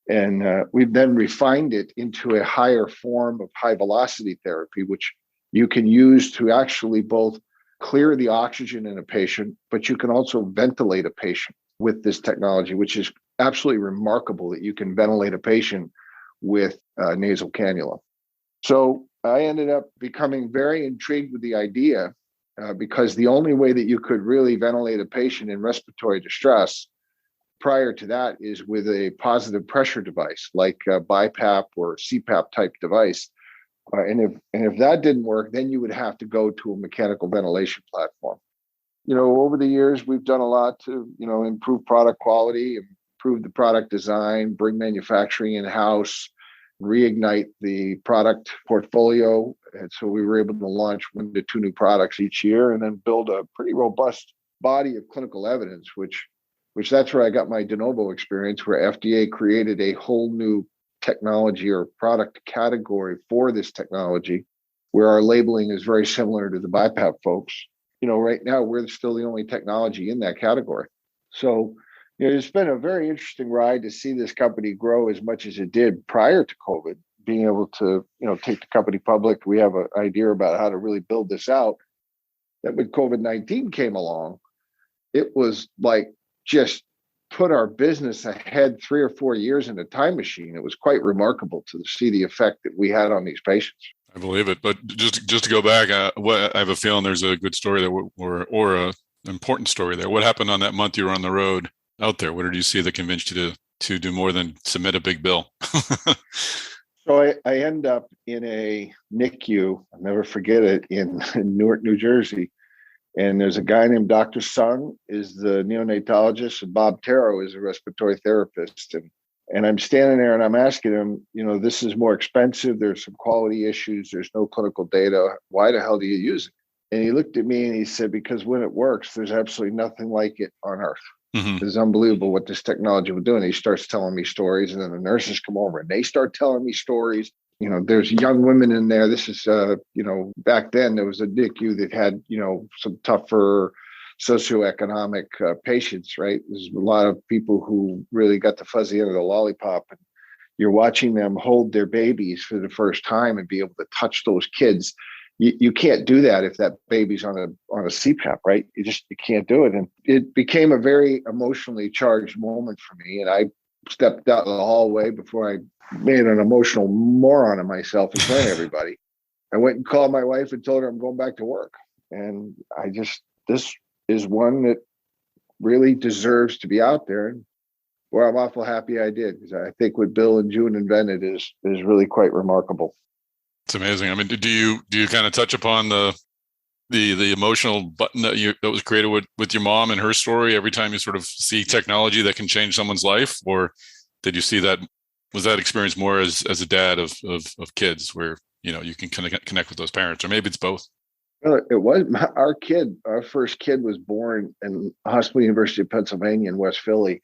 And we've then refined it into a higher form of high velocity therapy, which you can use to actually both clear the oxygen in a patient, but you can also ventilate a patient with this technology, which is absolutely remarkable that you can ventilate a patient with nasal cannula. So I ended up becoming very intrigued with the idea because the only way that you could really ventilate a patient in respiratory distress prior to that is with a positive pressure device like a BiPAP or CPAP type device. And if that didn't work, then you would have to go to a mechanical ventilation platform. Over the years, we've done a lot to, improve product quality, improve the product design, bring manufacturing in-house, reignite the product portfolio. And so we were able to launch 1 to 2 new products each year and then build a pretty robust body of clinical evidence, which that's where I got my de novo experience, where FDA created a whole new technology or product category for this technology, where our labeling is very similar to the BiPAP folks. Right now, we're still the only technology in that category. So, it's been a very interesting ride to see this company grow as much as it did prior to COVID, being able to, take the company public. We have an idea about how to really build this out. That when COVID-19 came along, it was like just put our business ahead 3 or 4 years in a time machine. It was quite remarkable to see the effect that we had on these patients. I believe it. But just to go back, I have a feeling there's a good story there, or an important story there. What happened on that month you were on the road out there? What did you see that convinced you to do more than submit a big bill? So I end up in a NICU, I'll never forget it, in Newark, New Jersey. And there's a guy named Dr. Sung is the neonatologist, and Bob Tarrow is a respiratory therapist. And I'm standing there and I'm asking him, this is more expensive. There's some quality issues. There's no clinical data. Why the hell do you use it? And he looked at me and he said, because when it works, there's absolutely nothing like it on earth. Mm-hmm. It's unbelievable what this technology will do. And he starts telling me stories, and then the nurses come over and they start telling me stories. There's young women in there. This is, back then there was a NICU that had, some tougher socioeconomic patients, right? There's a lot of people who really got the fuzzy end of the lollipop, and you're watching them hold their babies for the first time and be able to touch those kids. You can't do that if that baby's on a CPAP, right? You can't do it. And it became a very emotionally charged moment for me. And I stepped out of the hallway before I made an emotional moron of myself in front of everybody. I went and called my wife and told her I'm going back to work. And this is one that really deserves to be out there. And well, I'm awful happy I did, because I think what Bill and June invented is really quite remarkable. It's amazing. I mean, do you kind of touch upon the emotional button that was created with your mom and her story every time you sort of see technology that can change someone's life? Or did you see that, was that experience more as a dad of kids where, you can connect with those parents, or maybe it's both? Well, it was our first kid was born in Hospital University of Pennsylvania in West Philly.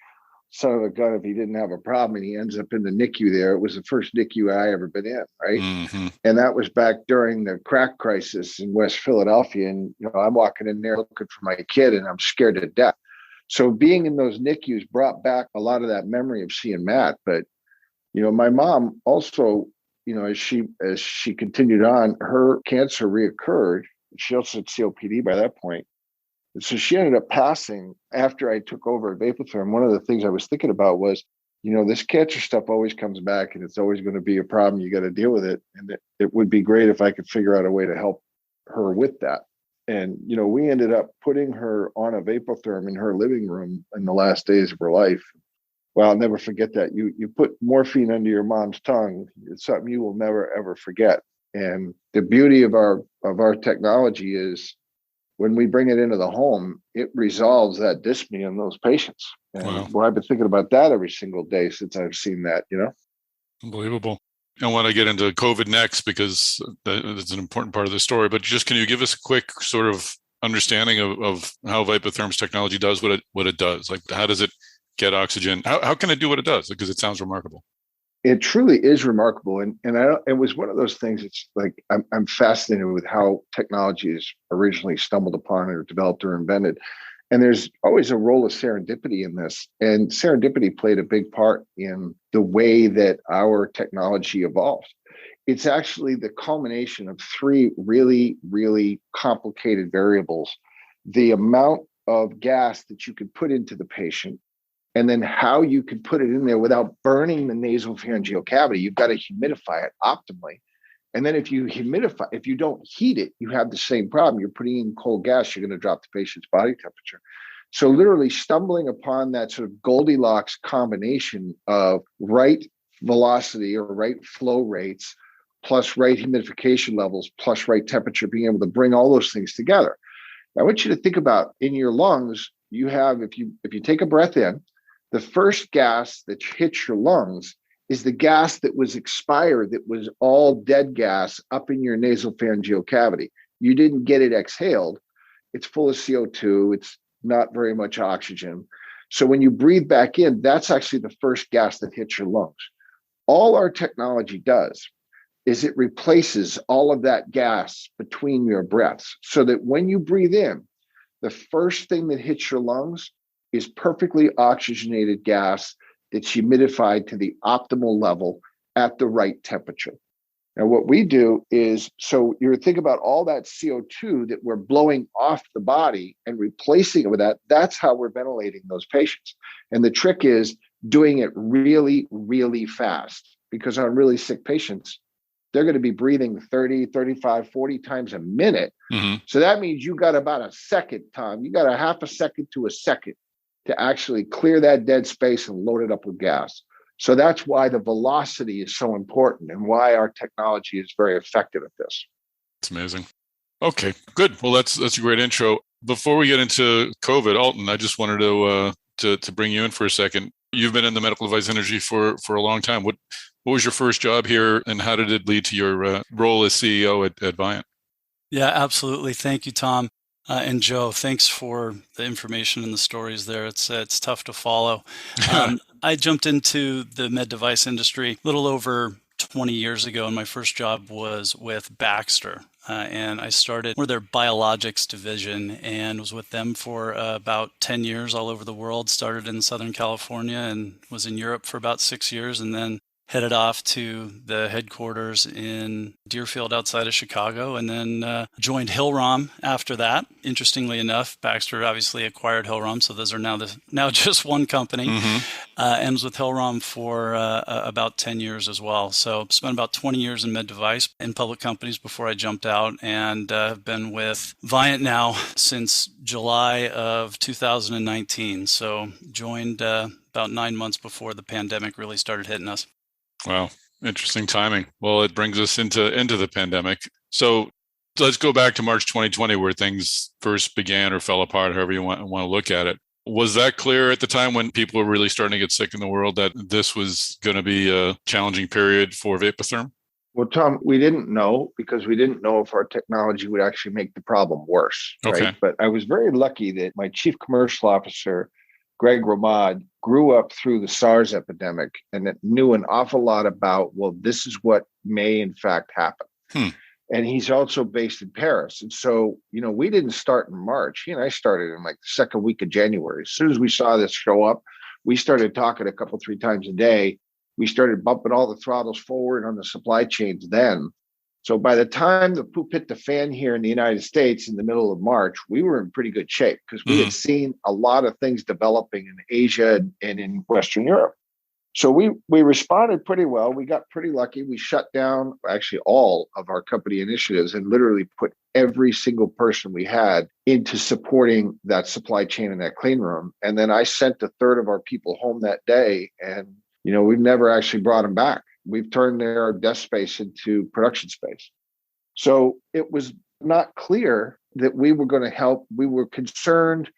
Son of a gun, if he didn't have a problem, and he ends up in the NICU there. It was the first NICU I ever been in, right? Mm-hmm. And that was back during the crack crisis in West Philadelphia. And, I'm walking in there looking for my kid, and I'm scared to death. So being in those NICUs brought back a lot of that memory of seeing Matt. But, my mom also, as she continued on, her cancer reoccurred. She also had COPD by that point. And so she ended up passing after I took over at Vapotherm. One of the things I was thinking about was, this cancer stuff always comes back and it's always going to be a problem. You got to deal with it. And it would be great if I could figure out a way to help her with that. And, we ended up putting her on a Vapotherm in her living room in the last days of her life. Well, I'll never forget that. You put morphine under your mom's tongue. It's something you will never, ever forget. And the beauty of our technology is when we bring it into the home, it resolves that dyspnea in those patients. And I've been thinking about that every single day since I've seen that, Unbelievable. I want to get into COVID next because that's an important part of the story. But just can you give us a quick sort of understanding of how Vapotherm's technology does what it does? Like, how does it get oxygen? How can it do what it does? Because it sounds remarkable. It truly is remarkable. And it was one of those things. It's like I'm fascinated with how technology is originally stumbled upon or developed or invented. And there's always a role of serendipity in this. And serendipity played a big part in the way that our technology evolved. It's actually the culmination of three really, really complicated variables: the amount of gas that you could put into the patient, and then how you could put it in there without burning the nasopharyngeal cavity. You've got to humidify it optimally. And then if you don't heat it, you have the same problem. You're putting in cold gas, you're going to drop the patient's body temperature. So literally stumbling upon that sort of Goldilocks combination of right velocity or right flow rates, plus right humidification levels, plus right temperature, being able to bring all those things together. I want you to think about in your lungs, you have, if you take a breath in, the first gas that hits your lungs is the gas that was expired, that was all dead gas up in your nasopharyngeal cavity. You didn't get it exhaled. It's full of CO2. It's not very much oxygen. So when you breathe back in, that's actually the first gas that hits your lungs. All our technology does is it replaces all of that gas between your breaths so that when you breathe in, the first thing that hits your lungs is perfectly oxygenated gas that's humidified to the optimal level at the right temperature. Now, what we do is, so you think about all that CO2 that we're blowing off the body and replacing it with that. That's how we're ventilating those patients. And the trick is doing it really, really fast, because on really sick patients, they're going to be breathing 30, 35, 40 times a minute. Mm-hmm. So that means you got about a second, Tom. You got a half a second to a second to actually clear that dead space and load it up with gas. So that's why the velocity is so important and why our technology is very effective at this. It's amazing. Okay, good. Well, that's a great intro. Before we get into COVID, Alton, I just wanted to bring you in for a second. You've been in the medical device industry for a long time. What was your first job here, and how did it lead to your role as CEO at Viant? Yeah, absolutely. Thank you, Tom. And Joe, thanks for the information and the stories there. It's tough to follow. I jumped into the med device industry a little over 20 years ago, and my first job was with Baxter. And I started with their biologics division and was with them for about 10 years all over the world. Started in Southern California and was in Europe for about 6 years, and then headed off to the headquarters in Deerfield outside of Chicago, and then joined Hillrom after that. Interestingly enough, Baxter obviously acquired Hillrom, so those are now just one company, and was with Hillrom for about 10 years as well. So spent about 20 years in med device in public companies before I jumped out, and have been with Viant now since July of 2019. So joined about 9 months before the pandemic really started hitting us. Wow. Interesting timing. Well, it brings us into the pandemic. So let's go back to March 2020, where things first began or fell apart, however you want to look at it. Was that clear at the time when people were really starting to get sick in the world that this was going to be a challenging period for Vapotherm? Well, Tom, we didn't know, because we didn't know if our technology would actually make the problem worse. Right? Okay. But I was very lucky that my chief commercial officer, Greg Ramad, grew up through the SARS epidemic and knew an awful lot about, well, this is what may in fact happen. And he's also based in Paris. And so, we didn't start in March. He and I started in like the second week of January. As soon as we saw this show up, we started talking a couple, 3 times a day. We started bumping all the throttles forward on the supply chains then. So by the time the poop hit the fan here in the United States in the middle of March, we were in pretty good shape because we had seen a lot of things developing in Asia and in Western Europe. So we responded pretty well. We got pretty lucky. We shut down actually all of our company initiatives and literally put every single person we had into supporting that supply chain in that clean room. And then I sent a third of our people home that day. And, we've never actually brought them back. We've turned their desk space into production space. So it was not clear that we were going to help. We were concerned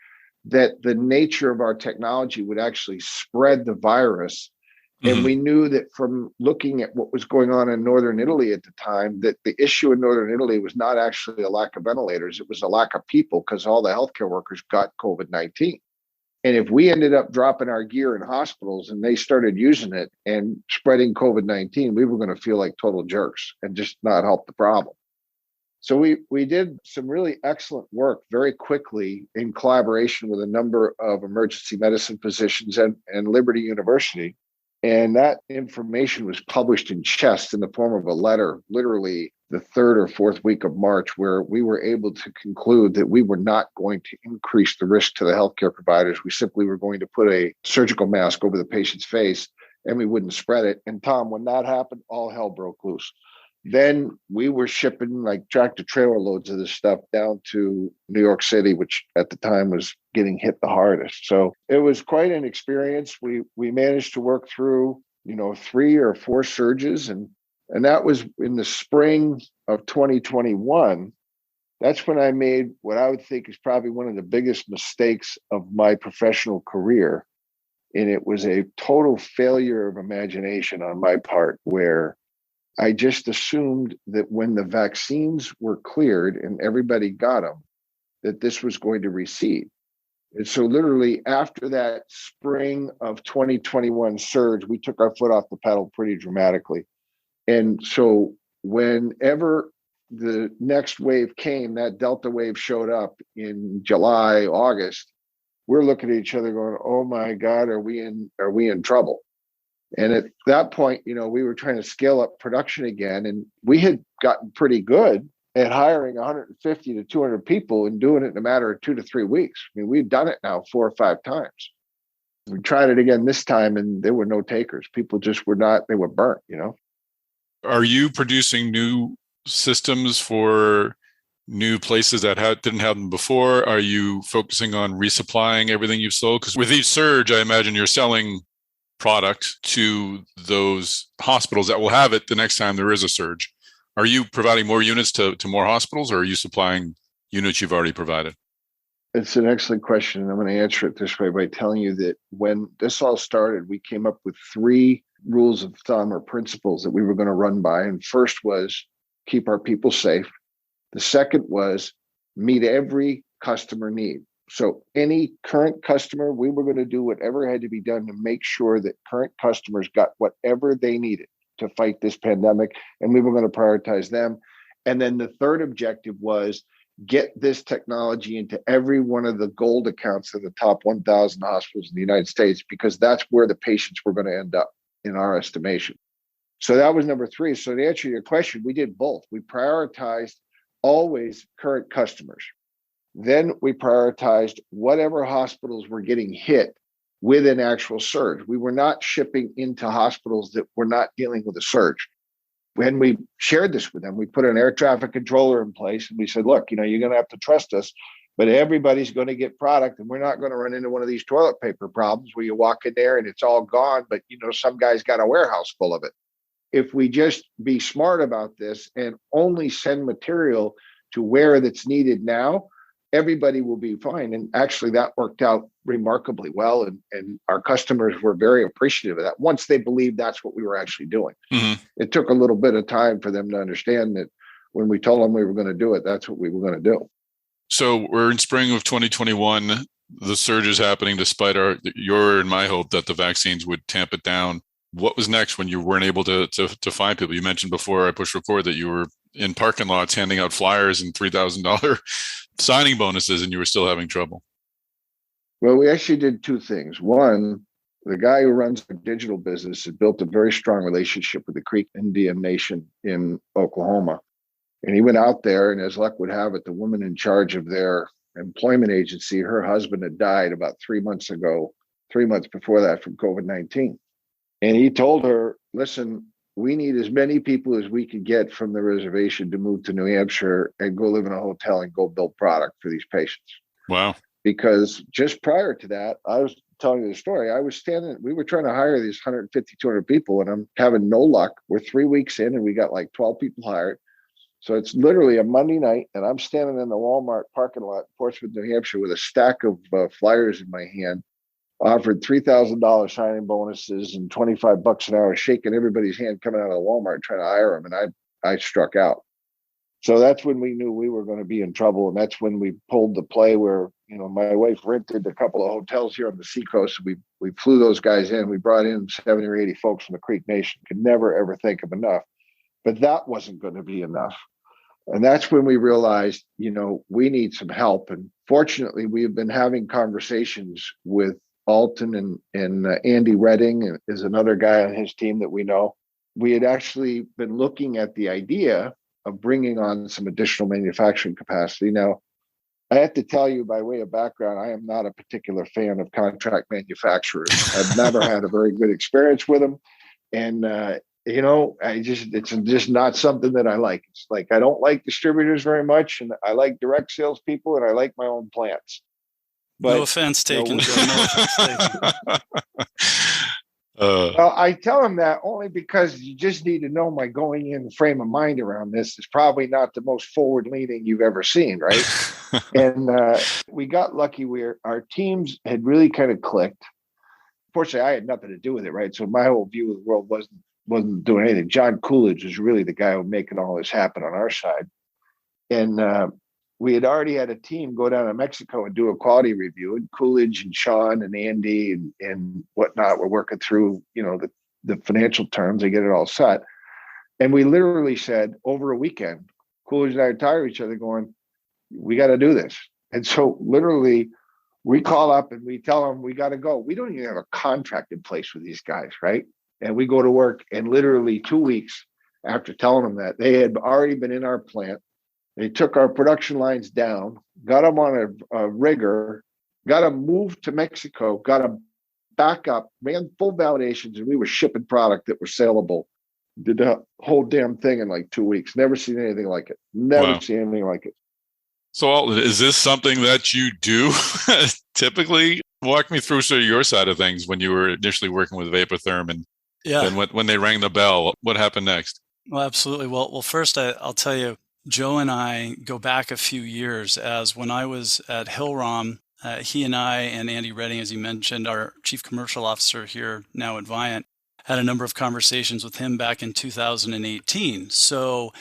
that the nature of our technology would actually spread the virus. And we knew that from looking at what was going on in Northern Italy at the time, that the issue in Northern Italy was not actually a lack of ventilators. It was a lack of people because all the healthcare workers got COVID-19. And if we ended up dropping our gear in hospitals and they started using it and spreading COVID-19, we were going to feel like total jerks and just not help the problem. So we did some really excellent work very quickly in collaboration with a number of emergency medicine physicians and Liberty University. And that information was published in Chest in the form of a letter, literally the 3rd or 4th week of March, where we were able to conclude that we were not going to increase the risk to the healthcare providers. We simply were going to put a surgical mask over the patient's face and we wouldn't spread it. And Tom, when that happened, all hell broke loose. Then we were shipping like tractor trailer loads of this stuff down to New York City, which at the time was getting hit the hardest. So it was quite an experience. We managed to work through, 3 or 4 surges. And that was in the spring of 2021. That's when I made what I would think is probably one of the biggest mistakes of my professional career. And it was a total failure of imagination on my part, where I just assumed that when the vaccines were cleared and everybody got them, that this was going to recede. And so literally after that spring of 2021 surge, we took our foot off the pedal pretty dramatically. And so whenever the next wave came, that Delta wave showed up in July, August, we're looking at each other going, oh my God, are we in trouble? And at that point, we were trying to scale up production again, and we had gotten pretty good at hiring 150 to 200 people and doing it in a matter of 2 to 3 weeks. I mean, we've done it now 4 or 5 times. We tried it again this time, and there were no takers. People just were not, they were burnt, Are you producing new systems for new places that didn't have them before? Are you focusing on resupplying everything you've sold? Because with each surge, I imagine you're selling product to those hospitals that will have it the next time there is a surge. Are you providing more units to more hospitals, or are you supplying units you've already provided? It's an excellent question. And I'm going to answer it this way by telling you that when this all started, we came up with 3 rules of thumb or principles that we were going to run by. And first was keep our people safe. The second was meet every customer need. So any current customer, we were going to do whatever had to be done to make sure that current customers got whatever they needed to fight this pandemic, and we were going to prioritize them. And then the third objective was get this technology into every one of the gold accounts of the top 1,000 hospitals in the United States, because that's where the patients were going to end up in our estimation. So that was number 3. So to answer your question, we did both. We prioritized always current customers. Then we prioritized whatever hospitals were getting hit with an actual surge. We were not shipping into hospitals that were not dealing with a surge. When we shared this with them, we put an air traffic controller in place, and we said, look, you're going to have to trust us, but everybody's going to get product, and we're not going to run into one of these toilet paper problems where you walk in there and it's all gone, but some guy's got a warehouse full of it. If we just be smart about this and only send material to where that's needed now, everybody will be fine. And actually that worked out remarkably well. And our customers were very appreciative of that once they believed that's what we were actually doing. Mm-hmm. It took a little bit of time for them to understand that when we told them we were going to do it, that's what we were going to do. So we're in spring of 2021. The surge is happening despite your and my hope that the vaccines would tamp it down. What was next when you weren't able to find people? You mentioned before I pushed record that you were in parking lots handing out flyers and $3,000 signing bonuses, and you were still having trouble. Well, we actually did two things. One, the guy who runs the digital business had built a very strong relationship with the Creek Indian Nation in Oklahoma. And he went out there, and as luck would have it, the woman in charge of their employment agency, her husband had died about 3 months ago, 3 months before that from COVID-19. And he told her, listen, we need as many people as we could get from the reservation to move to New Hampshire and go live in a hotel and go build product for these patients. Wow. Because just prior to that, I was telling you the story. We were trying to hire these 150, 200 people, and I'm having no luck. We're 3 weeks in, and we got like 12 people hired. So it's literally a Monday night, and I'm standing in the Walmart parking lot in Portsmouth, New Hampshire, with a stack of flyers in my hand, offered $3,000 signing bonuses and $25 an hour, shaking everybody's hand coming out of the Walmart trying to hire them, and I struck out. So that's when we knew we were going to be in trouble, and that's when we pulled the play where, my wife rented a couple of hotels here on the seacoast. We flew those guys in. We brought in 70 or 80 folks from the Creek Nation. Could never, ever think of enough. But that wasn't going to be enough. And that's when we realized, we need some help. And fortunately, we have been having conversations with Alton and Andy Redding is another guy on his team that we know. We had actually been looking at the idea of bringing on some additional manufacturing capacity. Now, I have to tell you, by way of background, I am not a particular fan of contract manufacturers. I've never had a very good experience with them. And, it's just not something that I like. It's like, I don't like distributors very much, and I like direct salespeople, and I like my own plants. But, no offense taken, Joe. No offense taken. Well, I tell them that only because you just need to know my going in frame of mind around this is probably not the most forward leaning you've ever seen, right? And we got lucky where our teams had really kind of clicked. Fortunately, I had nothing to do with it, right? So my whole view of the world wasn't doing anything. John Coolidge was really the guy who was making all this happen on our side. And we had already had a team go down to Mexico and do a quality review, and Coolidge and Sean and Andy and whatnot were working through, the financial terms. They get it all set. And we literally said over a weekend, Coolidge and I are tired of each other going, we got to do this. And so literally we call up and we tell them we got to go. We don't even have a contract in place with these guys, right? And we go to work, and literally 2 weeks after telling them that, they had already been in our plant. They took our production lines down, got them on a rigger, got them moved to Mexico, got them back up, ran full validations, and we were shipping product that was saleable. Did the whole damn thing in like 2 weeks. Never seen anything like it. Never seen anything like it. So, Alton, is this something that you do typically? Walk me through sort of your side of things when you were initially working with Vapotherm, and then when they rang the bell, what happened next? Well, absolutely. Well, first I'll tell you, Joe and I go back a few years, as when I was at Hillrom, he and I and Andy Redding, as you mentioned, our chief commercial officer here now at Viant, had a number of conversations with him back in 2018. So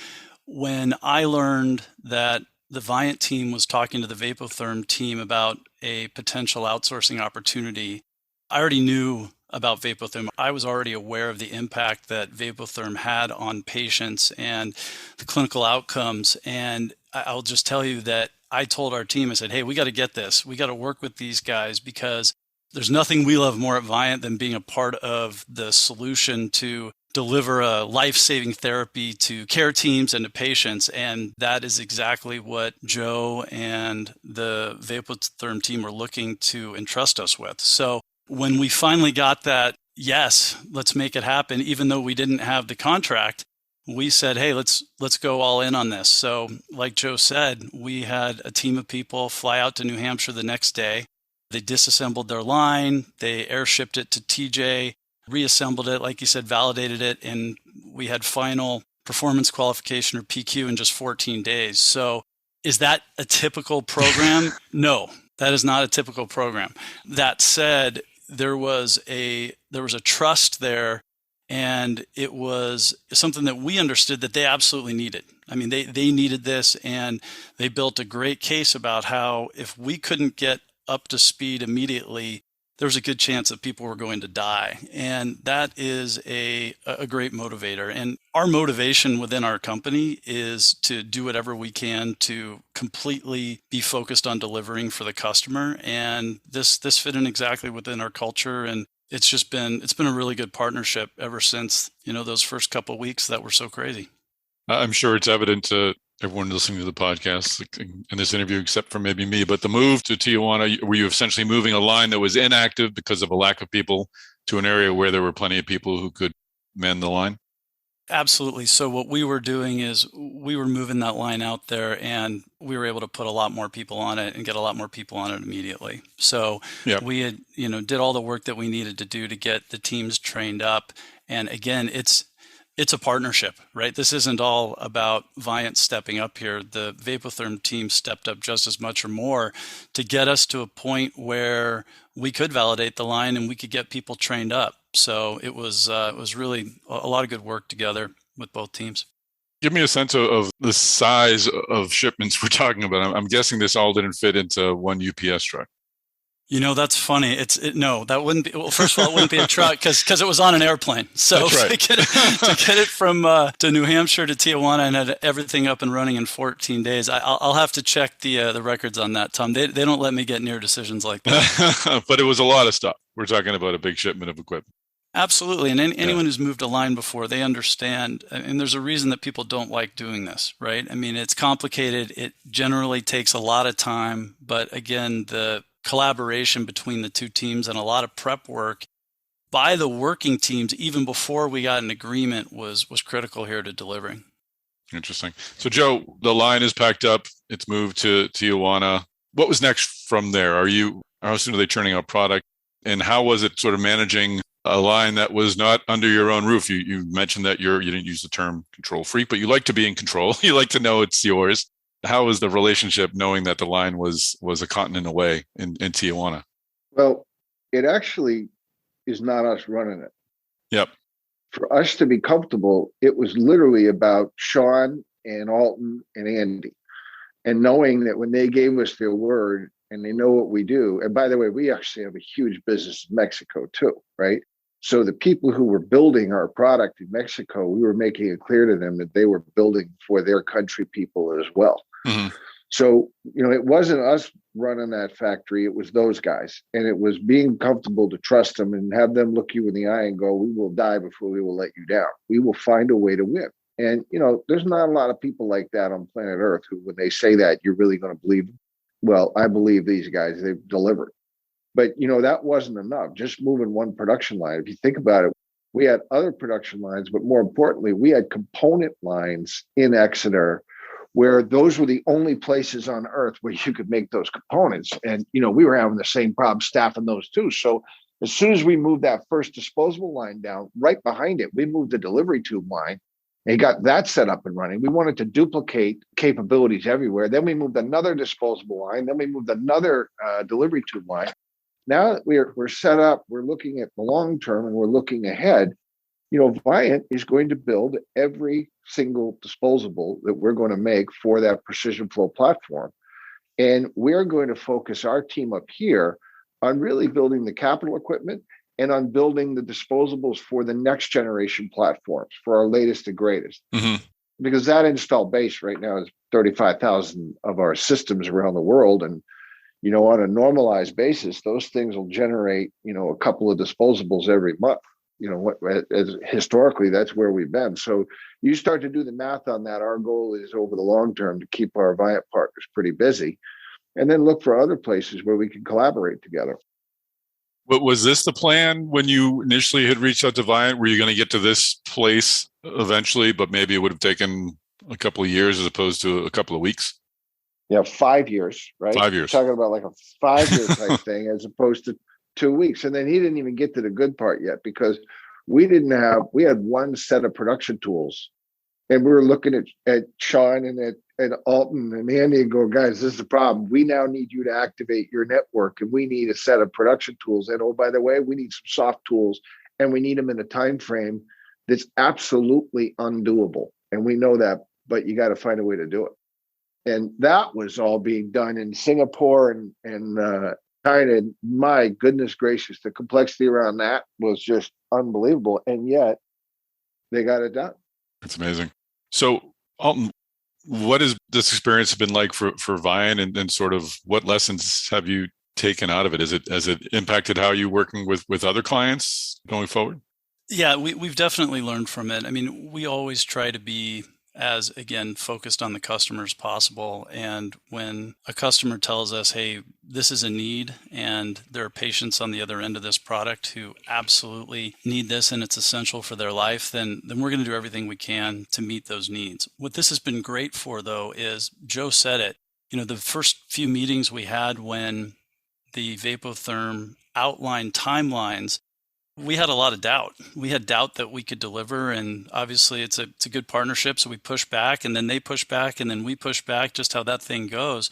when I learned that the Viant team was talking to the Vapotherm team about a potential outsourcing opportunity, I already knew about Vapotherm. I was already aware of the impact that Vapotherm had on patients and the clinical outcomes. And I'll just tell you that I told our team, I said, hey, we got to get this. We got to work with these guys, because there's nothing we love more at Viant than being a part of the solution to deliver a life-saving therapy to care teams and to patients. And that is exactly what Joe and the Vapotherm team were looking to entrust us with. So when we finally got that, yes, let's make it happen, even though we didn't have the contract, we said, hey, let's go all in on this. So like Joe said, we had a team of people fly out to New Hampshire the next day. They disassembled their line, they airshipped it to TJ, reassembled it, like you said, validated it, and we had final performance qualification, or PQ, in just 14 days. So is that a typical program? No, that is not a typical program. That said, there was a trust there, and it was something that we understood that they absolutely needed. I mean, they needed this, and they built a great case about how if we couldn't get up to speed immediately, there was a good chance that people were going to die. And that is a great motivator. And our motivation within our company is to do whatever we can to completely be focused on delivering for the customer. And this fit in exactly within our culture. And it's been a really good partnership ever since, those first couple of weeks that were so crazy. I'm sure it's evident to everyone listening to the podcast in this interview, except for maybe me, but the move to Tijuana, were you essentially moving a line that was inactive because of a lack of people to an area where there were plenty of people who could man the line? Absolutely. So what we were doing is we were moving that line out there, and we were able to put a lot more people on it and get a lot more people on it immediately. So we had, did all the work that we needed to do to get the teams trained up. And again, it's a partnership, right? This isn't all about Viant stepping up here. The Vapotherm team stepped up just as much or more to get us to a point where we could validate the line and we could get people trained up. So it was really a lot of good work together with both teams. Give me a sense of the size of shipments we're talking about. I'm guessing this all didn't fit into one UPS truck. That's funny. No, that wouldn't be. Well, first of all, it wouldn't be a truck because it was on an airplane. So right. to get it from to New Hampshire to Tijuana and had everything up and running in 14 days, I'll have to check the records on that, Tom. They don't let me get near decisions like that. But it was a lot of stuff. We're talking about a big shipment of equipment. Absolutely. And anyone who's moved a line before, they understand. And there's a reason that people don't like doing this, right? I mean, it's complicated. It generally takes a lot of time. But again, the collaboration between the two teams and a lot of prep work by the working teams, even before we got an agreement, was critical here to delivering. Interesting. So, Joe, the line is packed up. It's moved to Tijuana. What was next from there? How soon are they turning out product? And how was it sort of managing a line that was not under your own roof? You mentioned that you didn't use the term control freak, but you like to be in control. You like to know it's yours. How was the relationship knowing that the line was a continent away in Tijuana? Well, it actually is not us running it. Yep. For us to be comfortable, it was literally about Sean and Alton and Andy. And knowing that when they gave us their word and they know what we do, and by the way, we actually have a huge business in Mexico too, right? So the people who were building our product in Mexico, we were making it clear to them that they were building for their country people as well. Mm-hmm. So, it wasn't us running that factory. It was those guys. And it was being comfortable to trust them and have them look you in the eye and go, we will die before we will let you down. We will find a way to win. And, there's not a lot of people like that on planet Earth who, when they say that, you're really going to believe them. Well, I believe these guys, they've delivered. But, that wasn't enough. Just moving one production line. If you think about it, we had other production lines, but more importantly, we had component lines in Exeter where those were the only places on Earth where you could make those components. And, we were having the same problem staffing those too. So as soon as we moved that first disposable line down, right behind it, we moved the delivery tube line and got that set up and running. We wanted to duplicate capabilities everywhere. Then we moved another disposable line. Then we moved another delivery tube line. Now that we're set up, we're looking at the long term and we're looking ahead. Viant is going to build every single disposable that we're going to make for that precision flow platform. And we're going to focus our team up here on really building the capital equipment and on building the disposables for the next generation platforms, for our latest and greatest. Mm-hmm. Because that install base right now is 35,000 of our systems around the world. And on a normalized basis, those things will generate, a couple of disposables every month. Historically, that's where we've been. So you start to do the math on that. Our goal is over the long term to keep our Viant partners pretty busy and then look for other places where we can collaborate together. But was this the plan when you initially had reached out to Viant? Were you going to get to this place eventually, but maybe it would have taken a couple of years as opposed to a couple of weeks? Yeah, 5 years, right? 5 years. We're talking about like a 5-year type thing as opposed to 2 weeks. And then he didn't even get to the good part yet because we had one set of production tools. And we were looking at Sean and at Alton and Andy and go, guys, this is the problem. We now need you to activate your network and we need a set of production tools. And oh, by the way, we need some soft tools and we need them in a time frame that's absolutely undoable. And we know that, but you got to find a way to do it. And that was all being done in Singapore and China, my goodness gracious, the complexity around that was just unbelievable. And yet they got it done. It's amazing. So, Alton, what has this experience been like for Viant, and sort of what lessons have you taken out of it? Has it impacted how you're working with other clients going forward? Yeah, we've definitely learned from it. I mean, we always try to be as, again, focused on the customer as possible. And when a customer tells us, hey, this is a need, and there are patients on the other end of this product who absolutely need this and it's essential for their life, then we're going to do everything we can to meet those needs. What this has been great for, though, is Joe said it. The first few meetings we had when the Vapotherm outlined timelines, we had a lot of doubt. We had doubt that we could deliver, and obviously it's a good partnership, so we push back, and then they push back, and then we push back, just how that thing goes.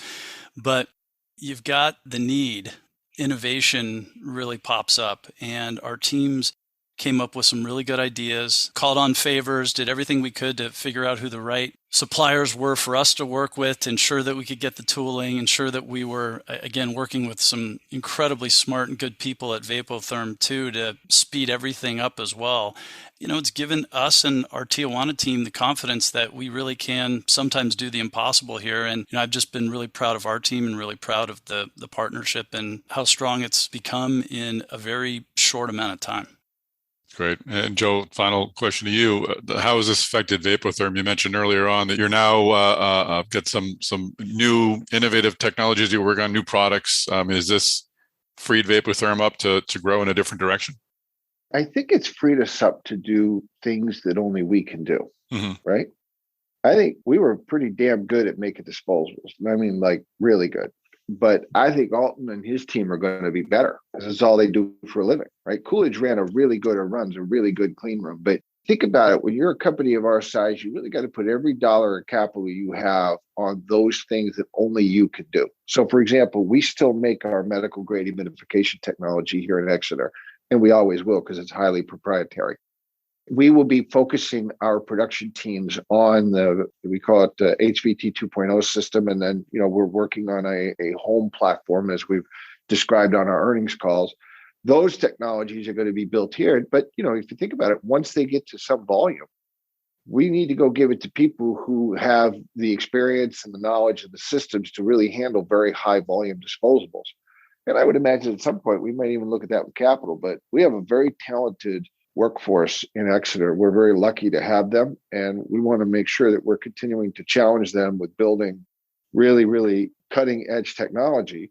But you've got the need. Innovation really pops up, and our teams came up with some really good ideas, called on favors, did everything we could to figure out who the right suppliers were for us to work with, to ensure that we could get the tooling, ensure that we were, again, working with some incredibly smart and good people at Vapotherm too, to speed everything up as well. It's given us and our Tijuana team the confidence that we really can sometimes do the impossible here. And I've just been really proud of our team and really proud of the partnership and how strong it's become in a very short amount of time. Great. And Joe, final question to you. How has this affected Vapotherm? You mentioned earlier on that you're now got some new innovative technologies. You work on new products. Is this freed Vapotherm up to grow in a different direction? I think it's freed us up to do things that only we can do, right? I think we were pretty damn good at making disposables. I mean, like really good. But I think Alton and his team are going to be better because it's all they do for a living, right? Coolidge runs a really good clean room. But think about it. When you're a company of our size, you really got to put every dollar of capital you have on those things that only you can do. So, for example, we still make our medical grade humidification technology here in Exeter, and we always will because it's highly proprietary. We will be focusing our production teams on we call it the HVT 2.0 system. And then, we're working on a home platform, as we've described on our earnings calls. Those technologies are going to be built here. But, if you think about it, once they get to some volume, we need to go give it to people who have the experience and the knowledge and the systems to really handle very high volume disposables. And I would imagine at some point we might even look at that with capital, but we have a very talented workforce in Exeter. We're very lucky to have them, and we want to make sure that we're continuing to challenge them with building really, really cutting edge technology.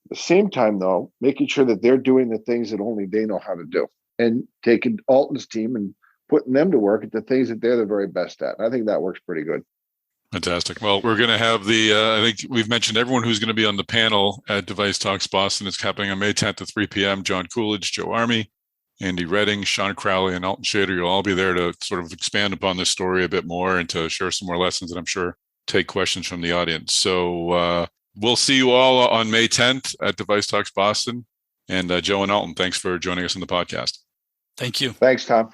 At the same time, though, making sure that they're doing the things that only they know how to do, and taking Alton's team and putting them to work at the things that they're the very best at. And I think that works pretty good. Fantastic. Well, we're going to have I think we've mentioned everyone who's going to be on the panel at DeviceTalks Boston. It's happening on May 10th at 3 p.m. John Coolidge, Joe Army, Andy Redding, Sean Crowley, and Alton Shader. You'll all be there to sort of expand upon this story a bit more and to share some more lessons, and I'm sure take questions from the audience. So we'll see you all on May 10th at DeviceTalks Boston. And Joe and Alton, thanks for joining us on the podcast. Thank you. Thanks, Tom.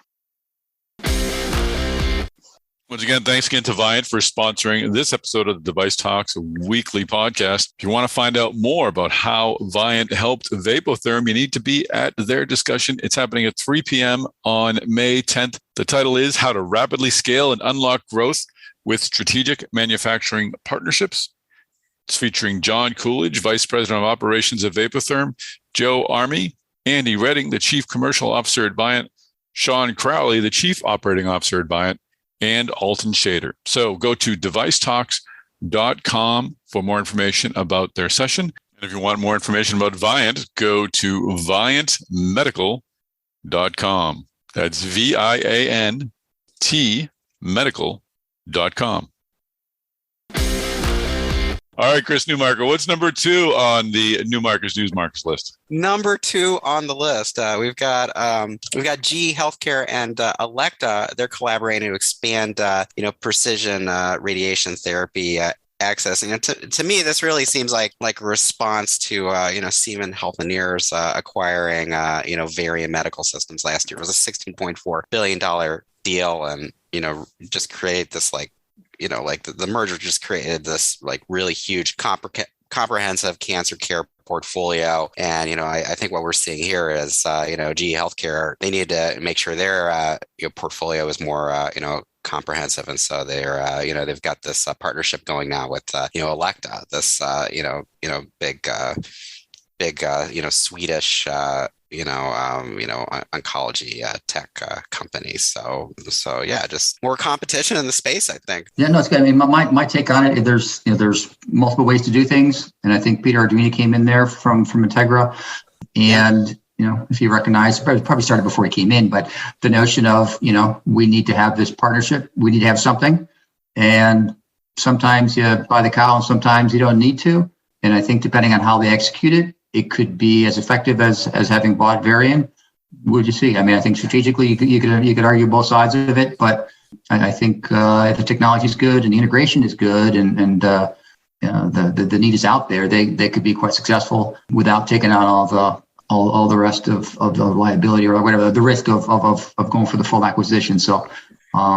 Once again, thanks again to Viant for sponsoring this episode of the Device Talks weekly podcast. If you want to find out more about how Viant helped Vapotherm, you need to be at their discussion. It's happening at 3 p.m. on May 10th. The title is How to Rapidly Scale and Unlock Growth with Strategic Manufacturing Partnerships. It's featuring John Coolidge, Vice President of Operations at Vapotherm, Joe Army, Andy Redding, the Chief Commercial Officer at Viant, Sean Crowley, the Chief Operating Officer at Viant, and Alton Shader. So go to DeviceTalks.com for more information about their session. And if you want more information about Viant, go to ViantMedical.com. That's VIANT medical.com. All right, Chris Newmarker, what's number 2 on the Newmarker's News Markers list? Number 2 on the list, we've got GE Healthcare and Elekta. They're collaborating to expand, precision radiation therapy access. And to me, this really seems like a response to Siemens Healthineers acquiring Varian Medical Systems last year. It was a $16.4 billion deal, and just create this the merger just created this really huge comprehensive cancer care portfolio. And, I think what we're seeing here is, GE Healthcare, they need to make sure their portfolio is more, comprehensive. And so they've got this partnership going now with, Elekta, this, big, Swedish, oncology tech company. So yeah, just more competition in the space, I think. Yeah, no, it's good. I mean, my take on it, there's multiple ways to do things, and I think Peter Arduini came in there from Integra, and if you recognize, probably started before he came in, but the notion of we need to have this partnership, we need to have something, and sometimes you buy the cow, and sometimes you don't need to, and I think depending on how they execute it, it could be as effective as having bought Varian. Would you see? I mean, I think strategically you could argue both sides of it, but I think if the technology is good and the integration is good and the need is out there, they could be quite successful without taking on all the rest of the liability or whatever, the risk of going for the full acquisition. So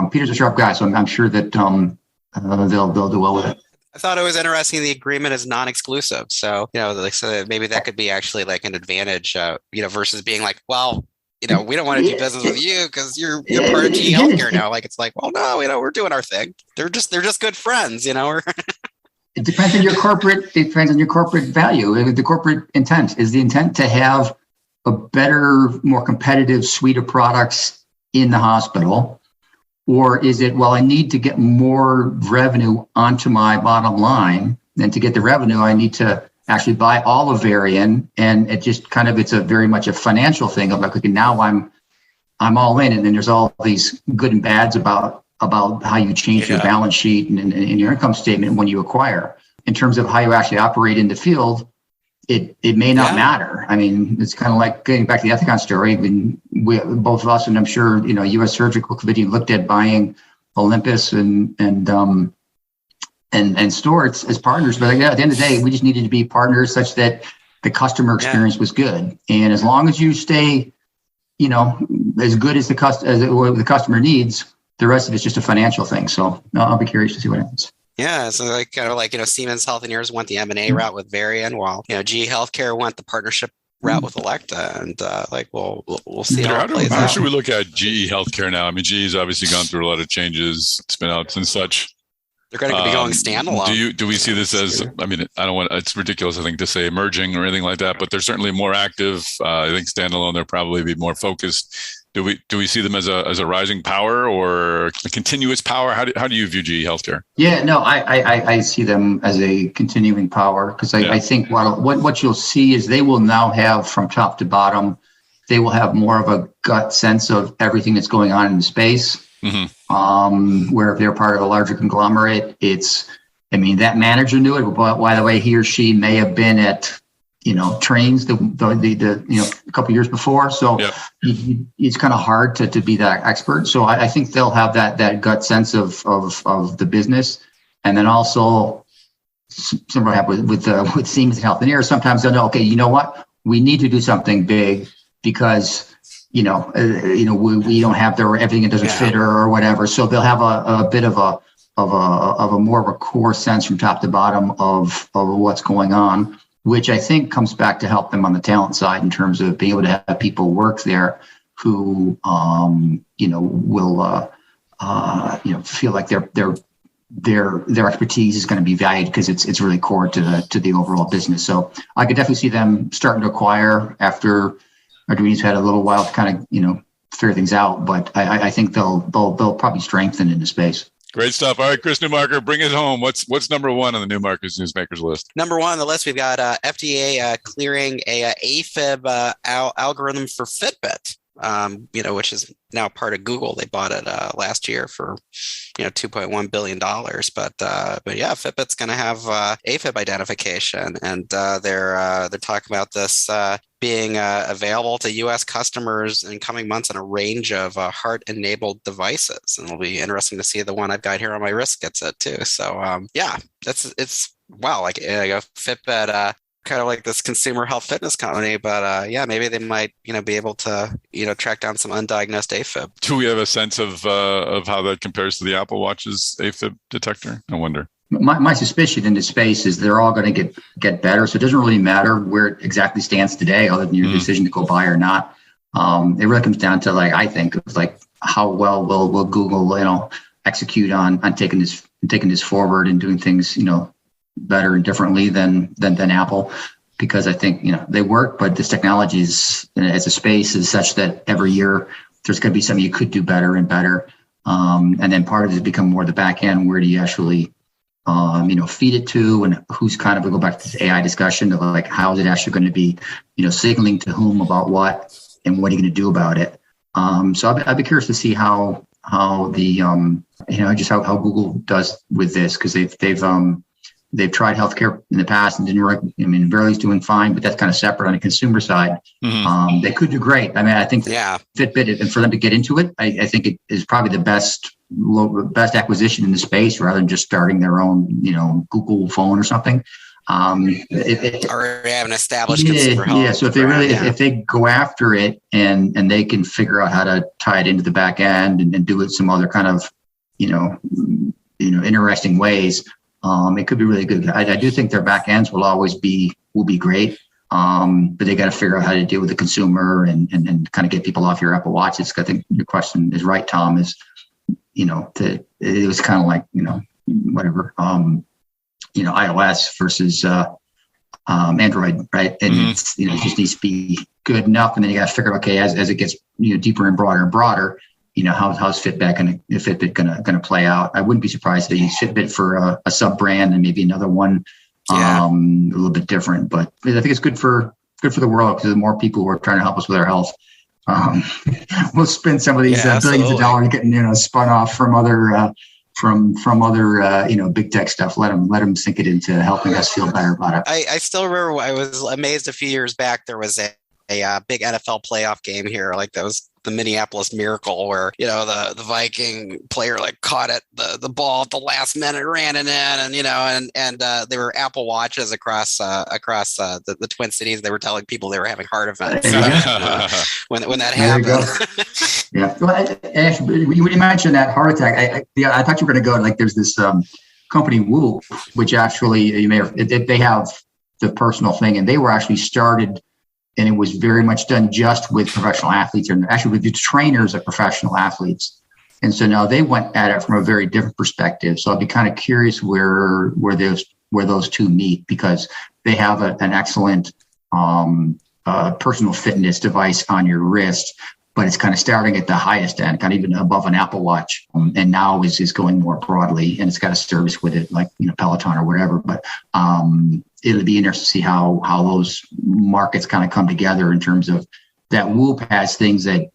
Peter's a sharp guy, so I'm sure that they'll do well with it. I thought it was interesting. The agreement is non-exclusive. So, so maybe that could be actually like an advantage, versus being like, well, we don't want to do business with you because you're part of GE Healthcare now. Like, it's like, well, no, we're doing our thing. They're just good friends, It depends on your corporate value. The corporate intent is the intent to have a better, more competitive suite of products in the hospital. Or is it, well, I need to get more revenue onto my bottom line, and to get the revenue, I need to actually buy all of Varian, and it just it's a very much a financial thing of like, okay, now I'm all in, and then there's all these good and bads about how you change your balance sheet and your income statement when you acquire. In terms of how you actually operate in the field, it may not matter. I mean, it's kind of like getting back to the Ethicon story. I mean, both of us, and I'm sure U.S. Surgical Committee looked at buying Olympus and Storz as partners. But at the end of the day, we just needed to be partners such that the customer experience was good. And as long as you stay, as good as the customer needs, the rest of it's just a financial thing. So I'll be curious to see what happens. Yeah, so Siemens Healthineers went the M&A route with Varian, while GE Healthcare went the partnership route with Elekta, and we'll see how it plays out. How should we look at GE Healthcare now? I mean, GE's obviously gone through a lot of changes, spin outs and such. They're going to be going standalone. Do we see this as? I mean, it's ridiculous, I think, to say emerging or anything like that, but they're certainly more active. I think standalone, they'll probably be more focused. Do we see them as a rising power or a continuous power? How do you view GE Healthcare? Yeah, no, I see them as a continuing power, because I think what you'll see is they will now have, from top to bottom, they will have more of a gut sense of everything that's going on in the space. Mm-hmm. Where if they're part of a larger conglomerate, that manager knew it, but by the way, he or she may have been at trains a couple of years before. So it's kind of hard to be that expert. So I think they'll have that gut sense of the business. And then also something happened with Siemens and Healthineers. Sometimes they'll know, okay, you know what? We need to do something big because, we don't have everything that doesn't fit or whatever. So they'll have a bit of a more of a core sense from top to bottom of what's going on, which I think comes back to help them on the talent side in terms of being able to have people work there who, will, feel like their expertise is going to be valued because it's really core to the overall business. So I could definitely see them starting to acquire after Arduino's had a little while to kind of, figure things out. But I think they'll probably strengthen in the space. Great stuff. All right, Chris Newmarker, bring it home. What's number one on the Newsmakers list? Number one on the list, we've got FDA clearing a AFib algorithm for Fitbit, which is now part of Google. They bought it last year for $2.1 billion. But yeah, Fitbit's going to have AFib identification, and they're talking about this being available to U.S. customers in coming months on a range of heart-enabled devices. And it'll be interesting to see the one I've got here on my wrist gets it too. So it's wow, like Fitbit, kind of like this consumer health fitness company, but maybe they might be able to track down some undiagnosed AFib. Do we have a sense of how that compares to the Apple Watch's AFib detector? I wonder. my suspicion in this space is they're all going to get better. So it doesn't really matter where it exactly stands today, other than your decision to go buy or not. It really comes down to, like, I think, of like how well will Google, execute on taking this forward and doing things, better and differently than Apple. Because I think, they work, but this technology is, as a space, is such that every year there's going to be something you could do better and better. And then part of it has become more the back end. Where do you actually, feed it to, and who's kind of, we go back to this AI discussion of like, how is it actually going to be, signaling to whom about what, and what are you going to do about it? So I'd be curious to see how the, just how Google does with this, because they've tried healthcare in the past and didn't work. Verly's doing fine, but that's kind of separate on the consumer side. Mm-hmm. They could do great. I think Fitbit, and for them to get into it, I think it is probably the best acquisition in the space, rather than just starting their own, Google phone or something. Already have an established consumer health. Yeah. So if they if they go after it and they can figure out how to tie it into the back end and do it some other kind of, interesting ways, it could be really good. I do think their back ends will be great. But they got to figure out how to deal with the consumer and kind of get people off your Apple Watches. I think your question is right, Tom, is, it was kind of like, whatever, iOS versus Android, right? And it's, it just needs to be good enough. And then you got to figure out, okay, as it gets, deeper and broader, how's Fitbit gonna play out? I wouldn't be surprised if they use Fitbit for a sub brand and maybe another one, a little bit different. But I think it's good for the world, because the more people who are trying to help us with our health, we'll spend some of these billions of dollars getting spun off from other big tech stuff. Let them sink it into helping us feel better about it. I still remember, I was amazed a few years back. There was a big NFL playoff game here, like that was the Minneapolis Miracle, where the Viking player like caught it the ball at the last minute, ran it in, and there were Apple Watches across the Twin Cities. They were telling people they were having heart events when that happened. Yeah. Well, actually, when you mentioned that heart attack, I thought you were going to go like, there's this company Whoop, which actually they have the personal thing, and they were actually started. And it was very much done just with professional athletes, and actually with the trainers of professional athletes. And so now they went at it from a very different perspective. So I'd be kind of curious where those two meet, because they have an excellent personal fitness device on your wrist, but it's kind of starting at the highest end, kind of even above an Apple Watch, and now is going more broadly, and it's got a service with it, like Peloton or whatever. But it'll be interesting to see how those markets kind of come together, in terms of that Whoop has things that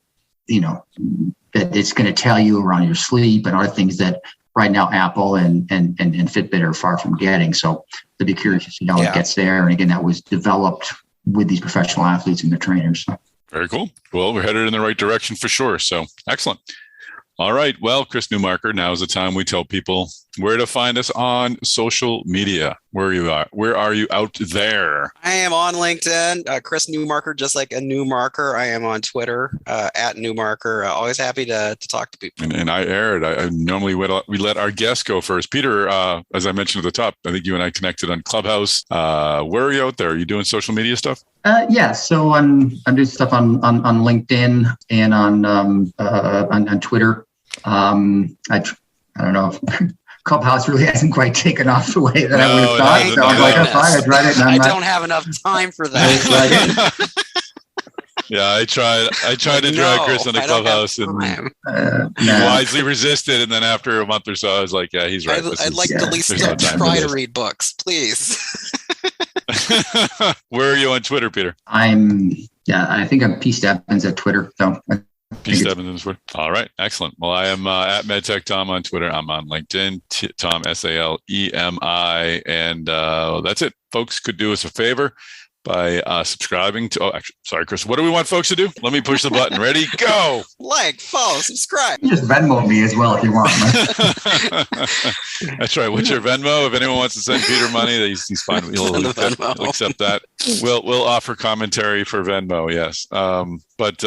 that it's going to tell you around your sleep, and other things that right now Apple and Fitbit are far from getting. So I'd be curious to see how it gets there. And again, that was developed with these professional athletes and their trainers. Very cool. Well, we're headed in the right direction for sure. So excellent. All right. Well, Chris Newmarker, now is the time we tell people where to find us on social media. Where are you out there? I am on LinkedIn, Chris Newmarker, just like a new marker. I am on Twitter, at Newmarker. Always happy to talk to people. And I normally we let our guests go first. Peter, as I mentioned at the top, I think you and I connected on Clubhouse. Where are you out there? Are you doing social media stuff? Yeah. So I'm doing stuff on LinkedIn and on Twitter. I don't know if Clubhouse really hasn't quite taken off the way that I would have thought. So I was like, I tried it. I don't have enough time for that. Yeah, I tried to drag Chris into Clubhouse, and he wisely resisted. And then after a month or so, I was like, yeah, he's right. I'd like to at least still try to read books, please. Where are you on Twitter, Peter? I think I'm P. Stebbins at Twitter. So P. Stebbins on Twitter. All right, excellent. Well, I am at Medtech Tom on Twitter. I'm on LinkedIn, Tom SALEMI, and that's it. Folks, could do us a favor by subscribing to. Oh, actually, sorry, Chris. What do we want folks to do? Let me push the button. Ready? Go. Like, follow, subscribe. You just Venmo me as well if you want. That's right. What's your Venmo? If anyone wants to send Peter money, he's fine. He'll accept that. We'll offer commentary for Venmo. Yes. But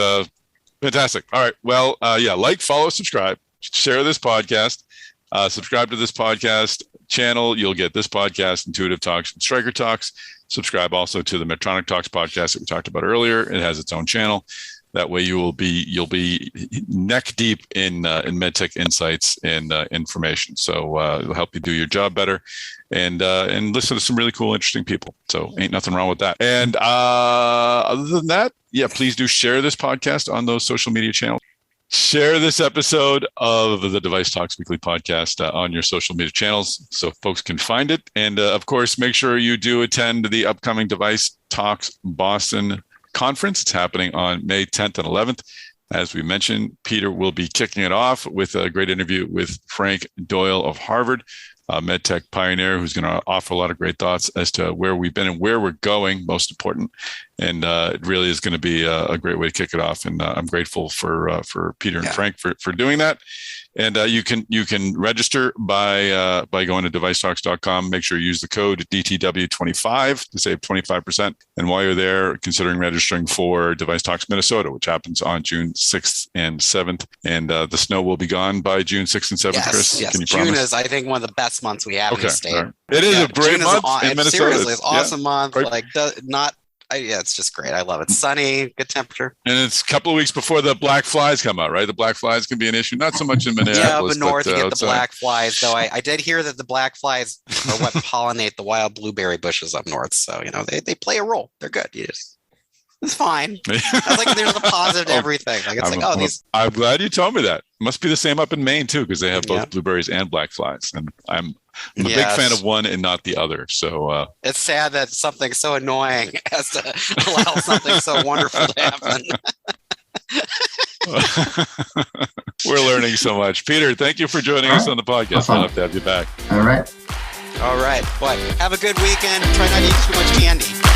fantastic. All right. Well, like, follow, subscribe, share this podcast, subscribe to this podcast. channel, you'll get this podcast, Intuitive Talks and Stryker Talks. Subscribe also to the Medtronic Talks podcast that we talked about earlier. It has its own channel. That way you'll be neck deep in medtech insights and information. So it'll help you do your job better and listen to some really cool, interesting people. So ain't nothing wrong with that. And other than that, yeah, please do share this podcast on those social media channels. Share this episode of the DeviceTalks Weekly Podcast on your social media channels so folks can find it. And of course, make sure you do attend the upcoming DeviceTalks Boston conference. It's happening on May 10th and 11th. As we mentioned, Peter will be kicking it off with a great interview with Frank Doyle of Harvard, a medtech pioneer who's going to offer a lot of great thoughts as to where we've been and where we're going, most important. And it really is going to be a great way to kick it off. And I'm grateful for Peter and Frank for doing that. And you can register by going to DeviceTalks.com. Make sure you use the code DTW25 to save 25%. And while you're there, considering registering for Device Talks Minnesota, which happens on June 6th and 7th. And the snow will be gone by June 6th and 7th, Chris. Yes, Can you June promise? is, I think, one of the best months we have in the state. Right. It is a great month in Minnesota. Seriously, it's awesome month. Right. Like, it's just great. I love it. Sunny, good temperature. And it's a couple of weeks before the black flies come out, right? The black flies can be an issue. Not so much in Minneapolis. Yeah, but north you get outside. the black flies. Though I did hear that the black flies are what pollinate the wild blueberry bushes up north. So, they play a role. They're good. It's fine. I was like, there's a positive to everything. Like, it's I'm glad you told me that. It must be the same up in Maine too, because they have both blueberries and black flies. And I'm a big fan of one and not the other. So it's sad that something so annoying has to allow something so wonderful to happen. We're learning so much. Peter, thank you for joining us on the podcast. I'll have to have you back. All right. Boy, have a good weekend. Try not to eat too much candy.